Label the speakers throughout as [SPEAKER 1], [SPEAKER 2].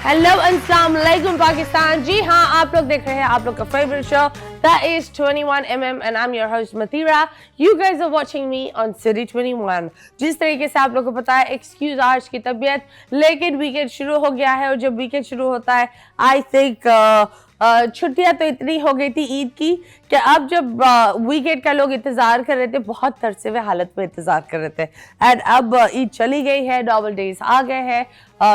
[SPEAKER 1] Hello अस्सलाम वालेकुम पाकिस्तान। जी हाँ, आप लोग देख रहे हैं आप लोग का favourite show that is 21mm and I am your host Matira. You guys are watching me on city 21। जिस तरीके से आप लोग को पता है, एक्सक्यूज आज की तबीयत, लेकिन वीकेंड शुरू हो गया है और जब वीकेंड शुरू होता है आई थिंक छुट्टियां तो इतनी हो गई थी ईद की कि अब जब वीकेंड का लोग इंतजार कर रहे थे, बहुत तरसे हुए हालत में इंतजार कर रहे थे। एंड अब ईद चली गई है, डबल डेज आ गए हैं,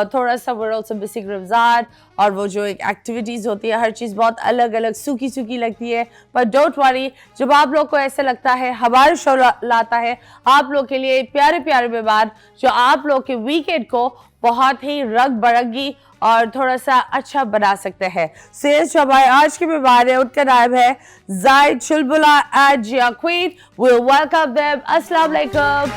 [SPEAKER 1] थोड़ा सा वर्ल्ड से बेसिक रमजान और वो जो एक एक्टिविटीज होती है, हर चीज़ बहुत अलग अलग सूखी सूखी लगती है। पर डोंट वरी, जब आप लोग को ऐसा लगता है, हमारा शो लाता है आप लोग के लिए प्यारे प्यारे मेहमान जो आप लोग के वीकेंड को बहुत ही रंग बरंगी और थोड़ा सा अच्छा बना सकते हैं। सेल्स जो हमारे आज के मेहमान है उनका नाम है Zaid Chulbula and Jiya queen. We welcome them. अस्सलाम वालेकुम।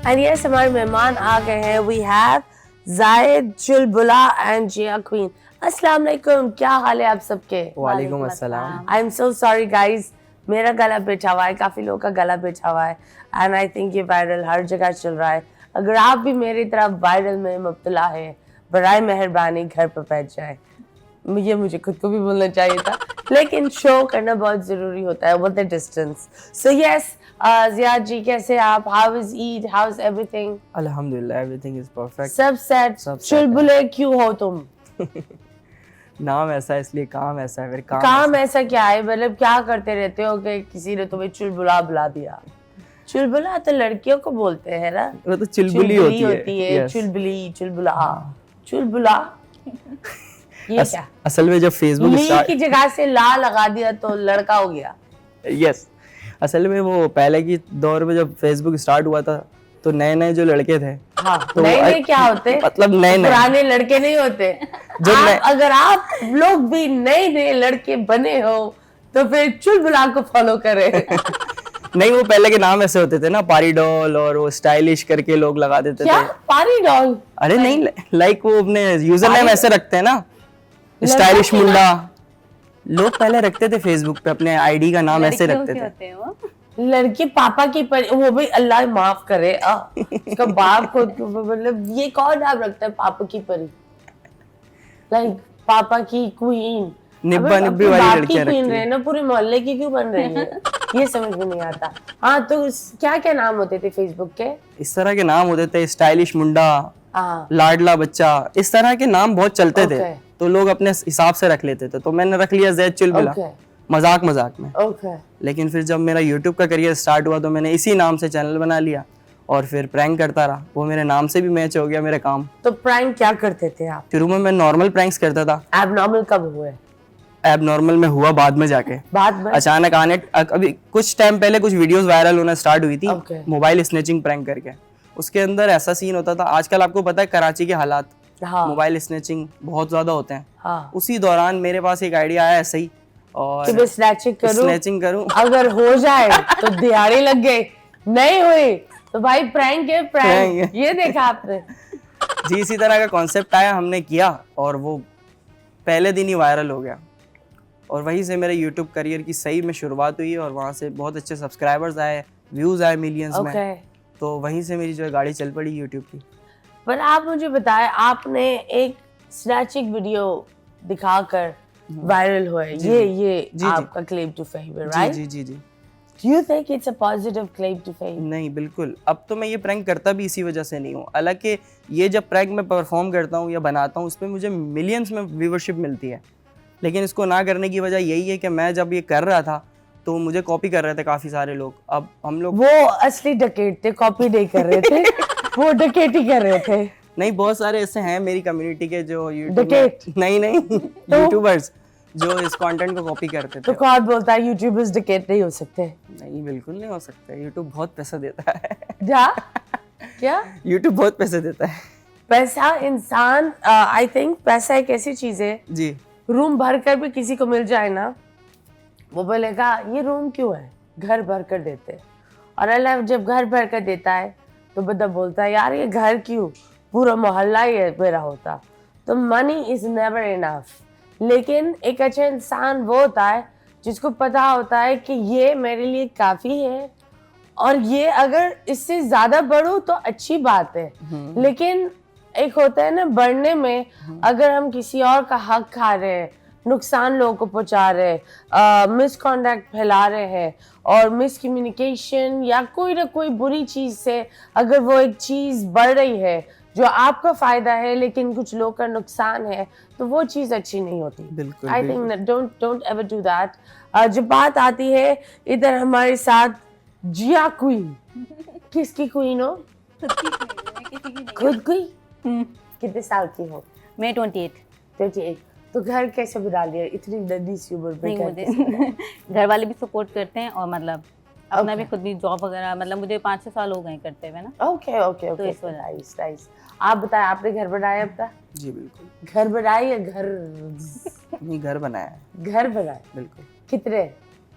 [SPEAKER 1] एंड यस, हमारे मेहमान आ गए हैं। वी हैव जायद चुलबुला एंड जिया क्वीन। अस्सलाम वालेकुम, क्या हाल है आप सबके?
[SPEAKER 2] वालेकुम अस्सलाम।
[SPEAKER 1] I am so sorry guys, मेरा गला बैठा हुआ है, काफी लोगों का गला बैठा हुआ है एंड आई थिंक ये वायरल हर जगह चल रहा है। अगर आप भी मेरी तरफ वायरल में मुब्तला है, बराए मेहरबानी घर पर बैठ जाए। ये मुझे खुद को भी बोलना चाहिए था, लेकिन शो करना बहुत जरूरी होता है with the distance. So yes, Ziyad ji कैसे आप? How is Eid? How is everything?
[SPEAKER 2] अल्हम्दुलिल्लाह, एवरीथिंग इज परफेक्ट।
[SPEAKER 1] सब सेट।
[SPEAKER 2] सब set
[SPEAKER 1] चुलबुले क्यों हो तुम?
[SPEAKER 2] नाम ऐसा है इसलिए काम ऐसा है, फिर
[SPEAKER 1] काम ऐसा क्या है? मतलब क्या करते रहते हो कि किसी ने तुम्हें चुलबुला बुला दिया? चुलबुला तो लड़कियों को बोलते हैं ना,
[SPEAKER 2] वो तो चुलबुली होती है।
[SPEAKER 1] yes. चुलबुली, चुलबुला, चुलबुला। ये क्या?
[SPEAKER 2] असल में जब फेसबुक
[SPEAKER 1] ली की जगह से ला लगा दिया तो लड़का हो गया।
[SPEAKER 2] यस, असल में वो पहले की दौर में जब फेसबुक स्टार्ट हुआ था तो नए नए जो लड़के थे,
[SPEAKER 1] हाँ,
[SPEAKER 2] तो
[SPEAKER 1] नए नए क्या होते?
[SPEAKER 2] मतलब नए नए
[SPEAKER 1] पुराने लड़के नहीं होते।
[SPEAKER 2] जो
[SPEAKER 1] अगर आप लोग भी नए नए लड़के बने हो तो फिर चुलबुला को फॉलो करें।
[SPEAKER 2] नहीं, वो पहले के नाम ऐसे होते थे ना, पारी डॉल और वो स्टाइलिश करके लोग लगा देते
[SPEAKER 1] क्या?
[SPEAKER 2] थे।
[SPEAKER 1] पारी डॉल?
[SPEAKER 2] अरे नहीं, लाइक वो अपने यूजर नेम ऐसे रखते हैं ना, स्टाइलिश मुंडा। लोग पहले रखते थे फेसबुक पे अपने आईडी का नाम ऐसे रखते थे।
[SPEAKER 1] लड़की पापा की परी, वो भी अल्लाह माफ करे उसका बाप को, मतलब ये कौन नाम रखता है पापा की परी? लाइक पापा की क्वीन,
[SPEAKER 2] निब्बा निब्बी वाली लड़कियां
[SPEAKER 1] क्वीन रहे ना, पूरे मोहल्ले की क्यों बन रही है? ये समझ में नहीं आता। हाँ, तो क्या क्या नाम होते थे फेसबुक के?
[SPEAKER 2] इस तरह के नाम होते थे, स्टाइलिश मुंडा,
[SPEAKER 1] हाँ,
[SPEAKER 2] लाडला बच्चा, इस तरह के नाम बहुत चलते थे।
[SPEAKER 1] Okay.
[SPEAKER 2] तो लोग अपने हिसाब से रख लेते थे, तो मैंने रख लिया जैद चुलबुला,
[SPEAKER 1] Okay.
[SPEAKER 2] मजाक मजाक में।
[SPEAKER 1] ओके।
[SPEAKER 2] लेकिन फिर जब मेरा यूट्यूब का करियर स्टार्ट हुआ तो मैंने इसी नाम से चैनल बना लिया और फिर प्रैंक करता रहा। वो मेरे नाम से भी मैच हो गया मेरे काम।
[SPEAKER 1] तो प्रैंक क्या करते थे आप?
[SPEAKER 2] शुरू में मैं नॉर्मल प्रैंक्स करता था।
[SPEAKER 1] एबनॉर्मल कब हुए?
[SPEAKER 2] एबनॉर्मल में हुआ बाद में जाके,
[SPEAKER 1] बाद में
[SPEAKER 2] अचानक आने अभी कुछ टाइम पहले कुछ वीडियोस वायरल होना स्टार्ट हुई थी,
[SPEAKER 1] Okay.
[SPEAKER 2] मोबाइल स्नैचिंग प्रैंक करके। उसके अंदर ऐसा सीन होता था, आजकल आपको पता है कराची के हालात,
[SPEAKER 1] हाँ,
[SPEAKER 2] मोबाइल स्नैचिंग बहुत ज्यादा होते हैं।
[SPEAKER 1] हाँ,
[SPEAKER 2] उसी दौरान मेरे पास एक आइडिया आया ऐसे ही, और
[SPEAKER 1] कि मैं स्नैचिंग करूं, अगर हो जाए तो दिहाड़ी लग गए, नहीं हुई तो भाई प्रैंक है, प्रैंक। ये देखा आपने?
[SPEAKER 2] जी, इसी तरह का कॉन्सेप्ट आया, हमने किया और वो पहले दिन ही वायरल हो गया। और वहीं से मेरे यूट्यूब करियर की सही में शुरुआत हुई और वहाँ से बहुत अच्छे सब्सक्राइबर्स आए, व्यूज आए मिलियंस में। तो वहीं से मेरी जो है गाड़ी चल पड़ी यूट्यूब की।
[SPEAKER 1] पर आप मुझे बताएं, आपने एक स्नैचिंग वीडियो दिखाकर वायरल हुए, ये आपका क्लेम टू फेम है, राइट?
[SPEAKER 2] जी जी जी।
[SPEAKER 1] Do you think it's a positive claim to fame?
[SPEAKER 2] नहीं, बिल्कुल। अब तो मैं ये प्रैंक करता भी इसी वजह से नहीं हूँ। हालांकि ये जब प्रैंक मैं परफॉर्म करता हूँ या बनाता हूँ, उस पर मुझे मिलियंस में व्यूवरशिप मिलती है, लेकिन इसको ना करने की वजह यही है कि मैं जब ये कर रहा था तो मुझे कॉपी कर रहे थे काफी सारे लोग। अब हम लोग,
[SPEAKER 1] वो असली डकैत थे, कॉपी नहीं कर रहे थे। वो डकैती कर रहे थे।
[SPEAKER 2] नहीं, बहुत सारे ऐसे हैं मेरी कम्युनिटी के जो
[SPEAKER 1] डकैत?
[SPEAKER 2] नहीं यूट्यूबर्स जो इस कंटेंट को कॉपी करते थे।
[SPEAKER 1] तो कौन बोलता है यूट्यूबर्स डकैत नहीं हो सकते?
[SPEAKER 2] नहीं, बिल्कुल नहीं हो सकते। यूट्यूब बहुत पैसा देता है।
[SPEAKER 1] क्या?
[SPEAKER 2] यूट्यूब बहुत पैसे देता है।
[SPEAKER 1] पैसा इंसान, आई थिंक पैसा एक ऐसी चीज है,
[SPEAKER 2] जी, रूम
[SPEAKER 1] भर कर भी किसी को मिल जाए ना, वो बोलेगा ये रूम क्यों है, घर भर कर देते। और अल्लाह जब घर भर कर देता है तो बंदा बोलता है यार ये घर क्यों, पूरा मोहल्ला ही मेरा होता। तो मनी इज नेवर इनफ। लेकिन एक अच्छा इंसान वो होता है जिसको पता होता है कि ये मेरे लिए काफी है और ये अगर इससे ज्यादा बढ़ूं तो अच्छी बात है, लेकिन एक होता है ना बढ़ने में, अगर हम किसी और का हक खा रहे हैं, नुकसान लोगों को पहुंचा रहे हैं, मिसकॉन्डक्ट फैला रहे हैं और मिसकम्युनिकेशन या कोई ना कोई बुरी चीज से अगर वो एक चीज बढ़ रही है जो आपका फायदा है लेकिन कुछ लोग का नुकसान है, तो वो चीज अच्छी नहीं होती।
[SPEAKER 2] बिल्कुल,
[SPEAKER 1] I think don't ever do that. जब बात आती है इधर हमारे साथ जिया क्वीन, किसकी क्वीन हो? खुद क्वीन। कितने साल की हो?
[SPEAKER 3] मैं 28।
[SPEAKER 1] 28। तो घर कैसे बना लिया इतनी नन्ही सी उम्र में?
[SPEAKER 3] नहीं, मुझे घर वाले भी सपोर्ट करते हैं और मतलब अपना भी खुद भी जॉब वगैरह, मतलब मुझे 5-6 साल हो गए करते हुए ना।
[SPEAKER 1] Okay okay okay, nice nice. आप बताएं, आपने घर बनाया अपना?
[SPEAKER 2] जी बिल्कुल।
[SPEAKER 1] घर बनाया या घर?
[SPEAKER 2] नहीं, घर बनाया है।
[SPEAKER 1] घर बनाया,
[SPEAKER 2] बिल्कुल।
[SPEAKER 1] कितने?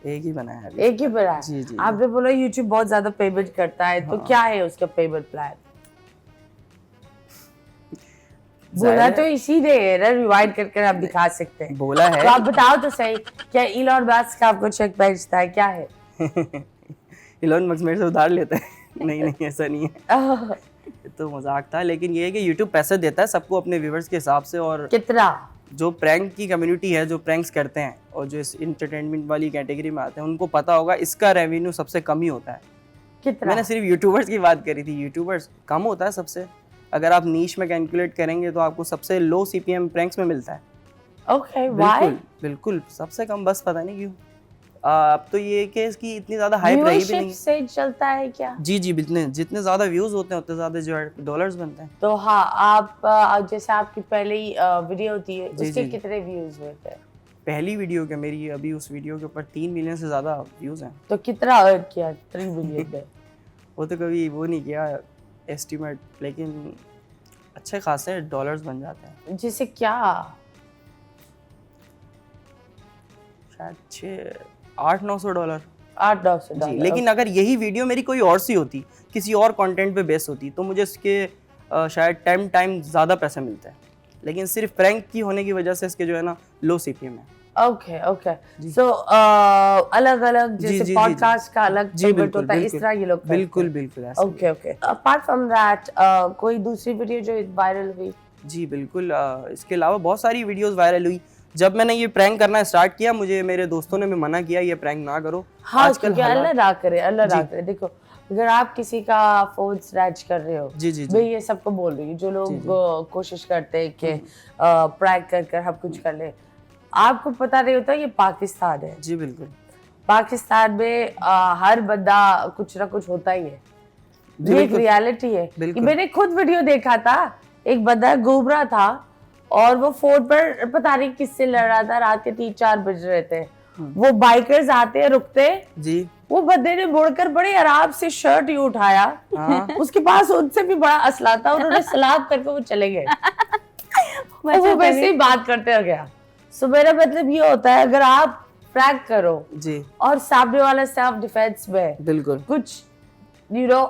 [SPEAKER 2] एक ही बनाया है अभी।
[SPEAKER 1] एक ही बनाया?
[SPEAKER 2] जी जी।
[SPEAKER 1] आपने बोला YouTube बहुत ज्यादा पेमेंट करता है, तो क्या है उसका पेमेंट प्लान? बोला तो इसीलिए ना, रिवाइंड करके आप दिखा सकते हैं।
[SPEAKER 2] बोला है।
[SPEAKER 1] तो आप बताओ तो सही, क्या इलॉन मस्क आपको चेक भेजता है, क्या है?
[SPEAKER 2] इलॉन मस्क मेरे से उधार लेता है। नहीं नहीं, ऐसा नहीं है, तो मजाक था। लेकिन ये है कि YouTube पैसे देता है सबको अपने व्यूवर्स के हिसाब से, और
[SPEAKER 1] कितना?
[SPEAKER 2] जो प्रैंक की कम्युनिटी है, जो प्रैंक्स करते हैं और जो इस इंटरटेनमेंट वाली कैटेगरी में आते हैं, उनको पता होगा इसका रेवेन्यू सबसे कम ही होता है।
[SPEAKER 1] कितना?
[SPEAKER 2] मैंने सिर्फ यूट्यूबर्स की बात करी थी, यूट्यूबर्स कम होता है सबसे। अगर आप नीश में कैलकुलेट करेंगे तो आपको सबसे लो CPM प्रैंक्स में मिलता है।
[SPEAKER 1] Okay, why?
[SPEAKER 2] बिल्कुल बिल्कुल, सबसे कम, बस पता नहीं क्यों। अब तो ये कि इसकी इतनी ज्यादा हाइप रही भी नहीं।
[SPEAKER 1] से चलता है क्या?
[SPEAKER 2] जी जी, जितने ज्यादा व्यूज होते हैं उतने ज्यादा जो है डॉलर्स बनते हैं।
[SPEAKER 1] तो हाँ, आप जैसे आपकी पहली वीडियो होती है,
[SPEAKER 2] जी,
[SPEAKER 1] उसके
[SPEAKER 2] जी।
[SPEAKER 1] कितने व्यूज होते हैं?
[SPEAKER 2] पहली वीडियो के मेरी अभी उस वीडियो के ऊपर 3 मिलियन से ज्यादा व्यूज हैं।
[SPEAKER 1] तो कितना अर्न किया 3 मिलियन में?
[SPEAKER 2] वो तो कभी वो नहीं किया एस्टिमेट, लेकिन अच्छे खासे डॉलर्स बन जाते हैं।
[SPEAKER 1] जैसे क्या?
[SPEAKER 2] शायद 600-800-900 डॉलर।
[SPEAKER 1] 800
[SPEAKER 2] जी, लेकिन अगर यही वीडियो मेरी कोई और सी होती, किसी और कंटेंट पे बेस होती, तो मुझे इसके शायद 10 टाइम ज़्यादा पैसे मिलते हैं। लेकिन सिर्फ प्रैंक की होने की वजह से इसके जो है ना लो CPM है।
[SPEAKER 1] ओके ओके, सो अलग अलग जैसे पॉडकास्ट का अलग पेमेंट होता है, इस तरह ये लोग
[SPEAKER 2] बिल्कुल बिल्कुल ऐसा।
[SPEAKER 1] Okay okay. Apart from that कोई दूसरी वीडियो जो वायरल हुई?
[SPEAKER 2] जी बिल्कुल, इसके अलावा बहुत सारी वीडियोस वायरल हुई। जब मैंने ये प्रैंक करना स्टार्ट किया, मुझे मेरे दोस्तों ने भी मना किया ये प्रैंक ना करो।
[SPEAKER 1] हाँ, आजकल अल्लाह ना करे, अल्लाह ना करे। देखो, अगर आप किसी का फोन स्नैच कर रहे हो,
[SPEAKER 2] जी जी
[SPEAKER 1] मैं ये सबको बोल रही हूँ जो लोग कोशिश करते हैं कि प्रैंक कर हम कुछ कर ले, आपको पता नहीं होता ये पाकिस्तान है।
[SPEAKER 2] जी बिल्कुल।
[SPEAKER 1] पाकिस्तान में हर बंदा कुछ ना कुछ होता ही है, ये एक रियलिटी है। कि मैंने खुद वीडियो देखा था, एक बंदा घूम रहा था और वो फोन पर पता नहीं किससे लड़ रहा था, रात के 3-4 बज रहे थे। वो बाइकर्स आते हैं, रुकते जी, वो बंदे ने मुड़कर बड़े आराम से शर्ट ही उठाया। उसके पास उनसे भी बड़ा असला था, उन्होंने सलाम करके वो चले गए। वो वैसे ही बात करते रह गया। सो मेरा मतलब ये होता है, अगर आप प्रैंक करो जी और सामने वाला सेल्फ डिफेंस में बिल्कुल कुछ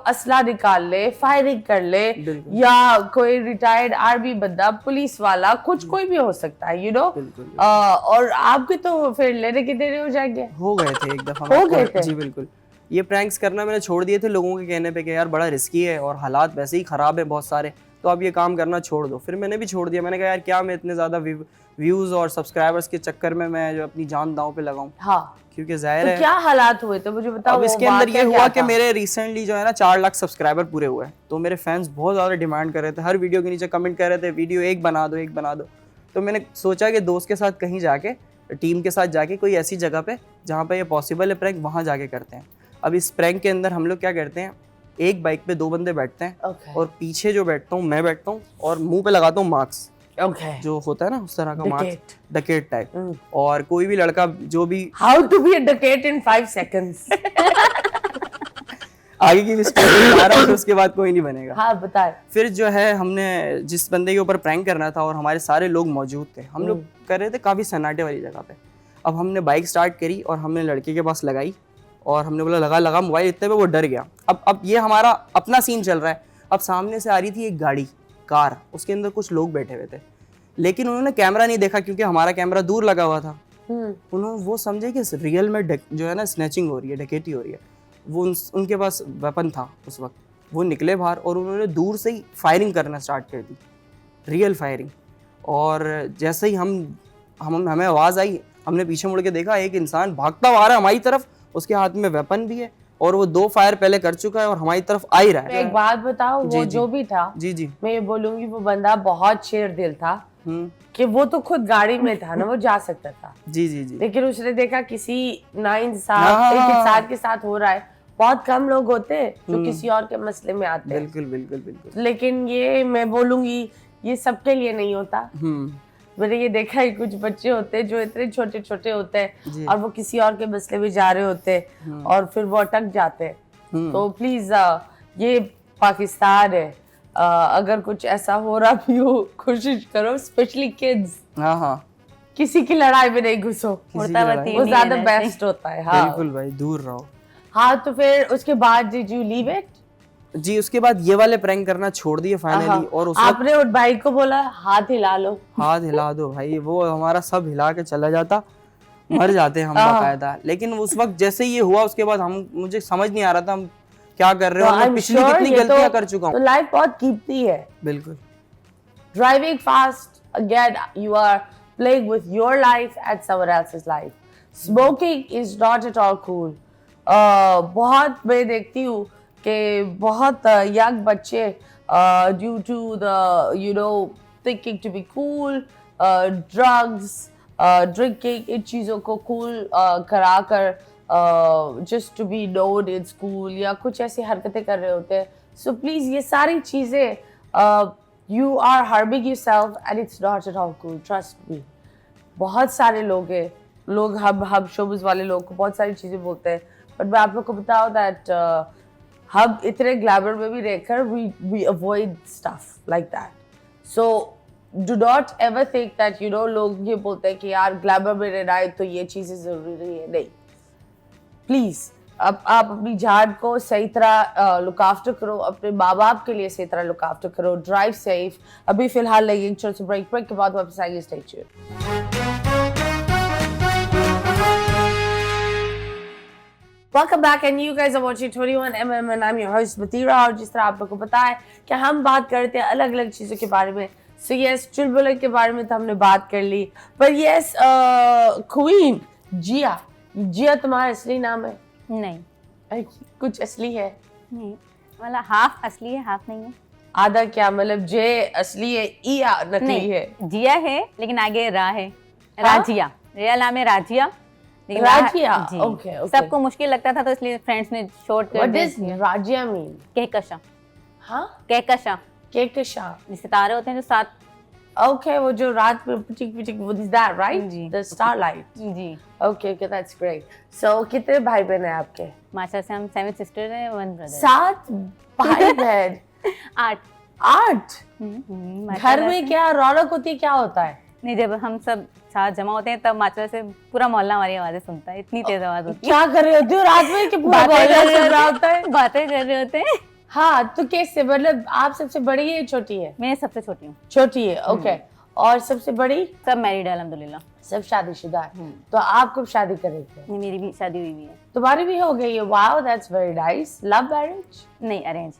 [SPEAKER 1] असला निकाल ले, फायरिंग कर ले, या कोई रिटायर्ड आर्मी बंदा, पुलिस वाला, कुछ कोई भी हो सकता है, और आपके तो फिर लेने के देने हो जाएंगे। हो गए थे एक दफा, हो गए थे जी बिल्कुल। ये प्रैंक्स करना मैंने छोड़ दिए थे लोगों के कहने पे कि यार बड़ा रिस्की है और हालात वैसे ही खराब है बहुत सारे, तो आप ये काम करना छोड़ दो। फिर मैंने भी छोड़ दिया। मैंने कहा यार क्या मैं इतने ज्यादा व्यूज और सब्सक्राइबर्स के चक्कर में मैं जो अपनी जान दांव पे लगाऊं। हाँ, क्योंकि जाहिर है। क्या हालात हुए तो मुझे बताओ। अब इसके अंदर ये हुआ कि मेरे रिसेंटली जो है ना 4 लाख सब्सक्राइबर पूरे हुए, तो मेरे फैंस बहुत ज्यादा डिमांड कर रहे थे, हर वीडियो के नीचे कमेंट कर रहे थे वीडियो एक बना दो, एक बना दो। तो मैंने सोचा कि दोस्त के साथ कहीं जाके, टीम के साथ जाके कोई ऐसी जगह पे जहाँ पे ये पॉसिबल है प्रैंक, वहाँ जाके करते हैं। अब इस प्रैंक के अंदर हम लोग क्या करते हैं, एक बाइक पे 2 बंदे बैठते हैं और पीछे जो बैठता हूँ मैं बैठता हूँ और मुंह पे लगाता हूँ मास्क, जो होता है ना उस तरह का मास्क, डकेट टाइप। और कोई भी लड़का जो भी how to be a ducat in 5 seconds आगे की स्टोरी बता रहा हूं, तो उसके बाद कोई नहीं बनेगा। हाँ बताए। फिर जो है हमने जिस बंदे के ऊपर प्रैंक करना था और हमारे सारे लोग मौजूद थे, हम लोग कर रहे थे काफी सन्नाटे वाली जगह पे। अब हमने बाइक स्टार्ट करी और हमने लड़के के पास लगाई और हमने बोला लगा मोबाइल, इतने पे वो डर गया। अब ये हमारा अपना सीन चल रहा है। अब सामने से आ रही थी एक गाड़ी, कार, उसके अंदर कुछ लोग बैठे हुए थे, लेकिन उन्होंने कैमरा नहीं देखा क्योंकि हमारा कैमरा दूर लगा हुआ था। उन्होंने वो समझे कि रियल में जो है ना स्नैचिंग हो रही है, डकैती हो रही है। वो उनके पास वेपन था उस वक्त, वो निकले बाहर और उन्होंने दूर से ही फायरिंग करना स्टार्ट कर दी।
[SPEAKER 2] Real firing. और जैसे ही हमें आवाज़ आई, हमने पीछे मुड़ के देखा, एक इंसान भागता हुआ आ रहा है हमारी तरफ, उसके हाथ में वेपन भी है और वो 2 फायर पहले कर चुका है और हमारी तरफ आ ही रहा है।
[SPEAKER 1] एक बात बताओ, वो जो भी था,
[SPEAKER 2] जी जी
[SPEAKER 1] मैं ये बोलूंगी वो बंदा बहुत शेर दिल था कि वो तो खुद गाड़ी में था ना, वो जा सकता था।
[SPEAKER 2] जी जी जी
[SPEAKER 1] लेकिन उसने देखा किसी नाइंसाफ एक इंसान के साथ हो रहा है। बहुत कम लोग होते हैं जो किसी और के मसले में आते हैं।
[SPEAKER 2] बिल्कुल बिल्कुल बिल्कुल।
[SPEAKER 1] लेकिन ये मैं बोलूंगी ये सबके लिए नहीं होता। मैंने ये देखा है कुछ बच्चे होते हैं जो इतने छोटे छोटे होते हैं और वो किसी और के मसले में जा रहे होते हैं और फिर वो अटक जाते हैं। तो प्लीज ये पाकिस्तान है, अगर कुछ ऐसा हो रहा भी हो कोशिश करो, स्पेशली किड्स,
[SPEAKER 2] हाँ हाँ
[SPEAKER 1] किसी की लड़ाई में नहीं घुसो,
[SPEAKER 2] किसी की लड़ाई-
[SPEAKER 1] वो ज्यादा बेस्ट होता है। हाँ
[SPEAKER 2] बिल्कुल भाई, दूर रहो।
[SPEAKER 1] हाँ, तो फिर उसके बाद डिड यू लीव इट?
[SPEAKER 2] जी उसके बाद ये वाले प्रैंक करना छोड़ दिए फाइनली। और उस वक्त
[SPEAKER 1] आपने उस भाई को बोला हाथ हिला लो,
[SPEAKER 2] हाथ हिला दो भाई, वो हमारा सब हिला के चला जाता, मर जाते हम बाकायदा। लेकिन उस वक्त जैसे ये हुआ उसके बाद मुझे समझ नहीं आ रहा था हम क्या कर रहे हो। मैं पिछली कितनी गलतियां कर चुका हूँ।
[SPEAKER 1] तो लाइफ बहुत कीमती है।
[SPEAKER 2] बिल्कुल।
[SPEAKER 1] Driving fast, again, you are playing with your life and someone else's life. Smoking is not at all cool. बहुत मैं देखती हूँ कि बहुत young बच्चे due to the thinking to be cool, drugs, drinking, इन चीज़ों को cool कराकर just to be known in school या कुछ ऐसी हरकतें कर रहे होते हैं। So please ये सारी चीज़ें you are harming yourself and it's not at all cool, trust me. बहुत सारे लोग हैं, लोग हम शोबिज़ वाले लोग को बहुत सारी चीज़ें बोलते हैं, but मैं आप लोग को बताऊँ that हम इतने ग्लैमर में भी रहकर we avoid stuff like that. So do not ever think that लोग ये बोलते हैं कि यार ग्लैमर में रहना है तो ये चीज़ें ज़रूरी है, नहीं। प्लीज़ अब आप अपनी जान को सही तरह लुक आफ्टर करो, अपने माँ बाप के लिए सही तरह लुक आफ्टर करो, ड्राइव सेफ। अभी फिलहाल लेंगे छोटे से ब्रेक के बाद वापस आएंगे, stay tuned. Welcome back and you guys are watching 21mm and I'm your host Mathira। और जिस तरह आप लोगों को पता है कि हम बात करते हैं अलग अलग चीज़ों के बारे में। So yes, चुलबुल के बारे में तो हमने बात कर ली, पर yes, क्वीन जिया तुम्हारा असली नाम है?
[SPEAKER 3] नहीं,
[SPEAKER 1] कुछ असली है?
[SPEAKER 3] नहीं, मतलब हाफ असली है, हाफ नहीं है।
[SPEAKER 1] आधा क्या मतलब, जे असली है या नकली है?
[SPEAKER 3] जिया है लेकिन आगे रा है, राजिया। रियल नाम है राजिया।
[SPEAKER 1] राजिया, ओके ओके।
[SPEAKER 3] सबको मुश्किल लगता था तो इसलिए फ्रेंड्स ने शॉर्ट कर
[SPEAKER 1] व्हाट
[SPEAKER 3] दिया।
[SPEAKER 1] Does Raziya mean?
[SPEAKER 3] कहकशा।
[SPEAKER 1] हाँ,
[SPEAKER 3] कहकशा,
[SPEAKER 1] केकशा,
[SPEAKER 3] सितारे होते हैं जो 7।
[SPEAKER 1] ओके, वो जो रात में पिटिक पिटिक, वो इज दैट राइट?
[SPEAKER 3] जी।
[SPEAKER 1] The starlight.
[SPEAKER 3] जी।
[SPEAKER 1] Okay okay, that's great. So कितने भाई बहन हैं आपके?
[SPEAKER 3] माशा से हम 7 सिस्टर हैं, 1 ब्रदर।
[SPEAKER 1] 7 भाई बहन?
[SPEAKER 3] 8।
[SPEAKER 1] 8? घर में क्या रौनक होती है, क्या होता है?
[SPEAKER 3] नहीं, जब हम सब साथ जमा होते हैं तब माचा से पूरा मोहल्ला हमारी आवाजें सुनता है, इतनी तेज आवाज होती है।
[SPEAKER 1] क्या कर रहे होते हो रात में कि पूरा मोहल्ला सुन रहा होता है?
[SPEAKER 3] बातें कर रहे होते हैं।
[SPEAKER 1] हाँ, तो कैसे, मतलब आप सबसे बड़ी है या छोटी है?
[SPEAKER 3] मैं सबसे छोटी हूँ।
[SPEAKER 1] छोटी है, ओके। और सबसे बड़ी?
[SPEAKER 3] सब मैरिड है अल्हम्दुलिल्लाह।
[SPEAKER 1] सब शादीशुदा है। तो आप कब शादी करेंगे?
[SPEAKER 3] नहीं, मेरी भी शादी हुई है।
[SPEAKER 1] तुम्हारी भी हो गई है? Wow, that's very nice. Love marriage?
[SPEAKER 3] नहीं, अरेंज।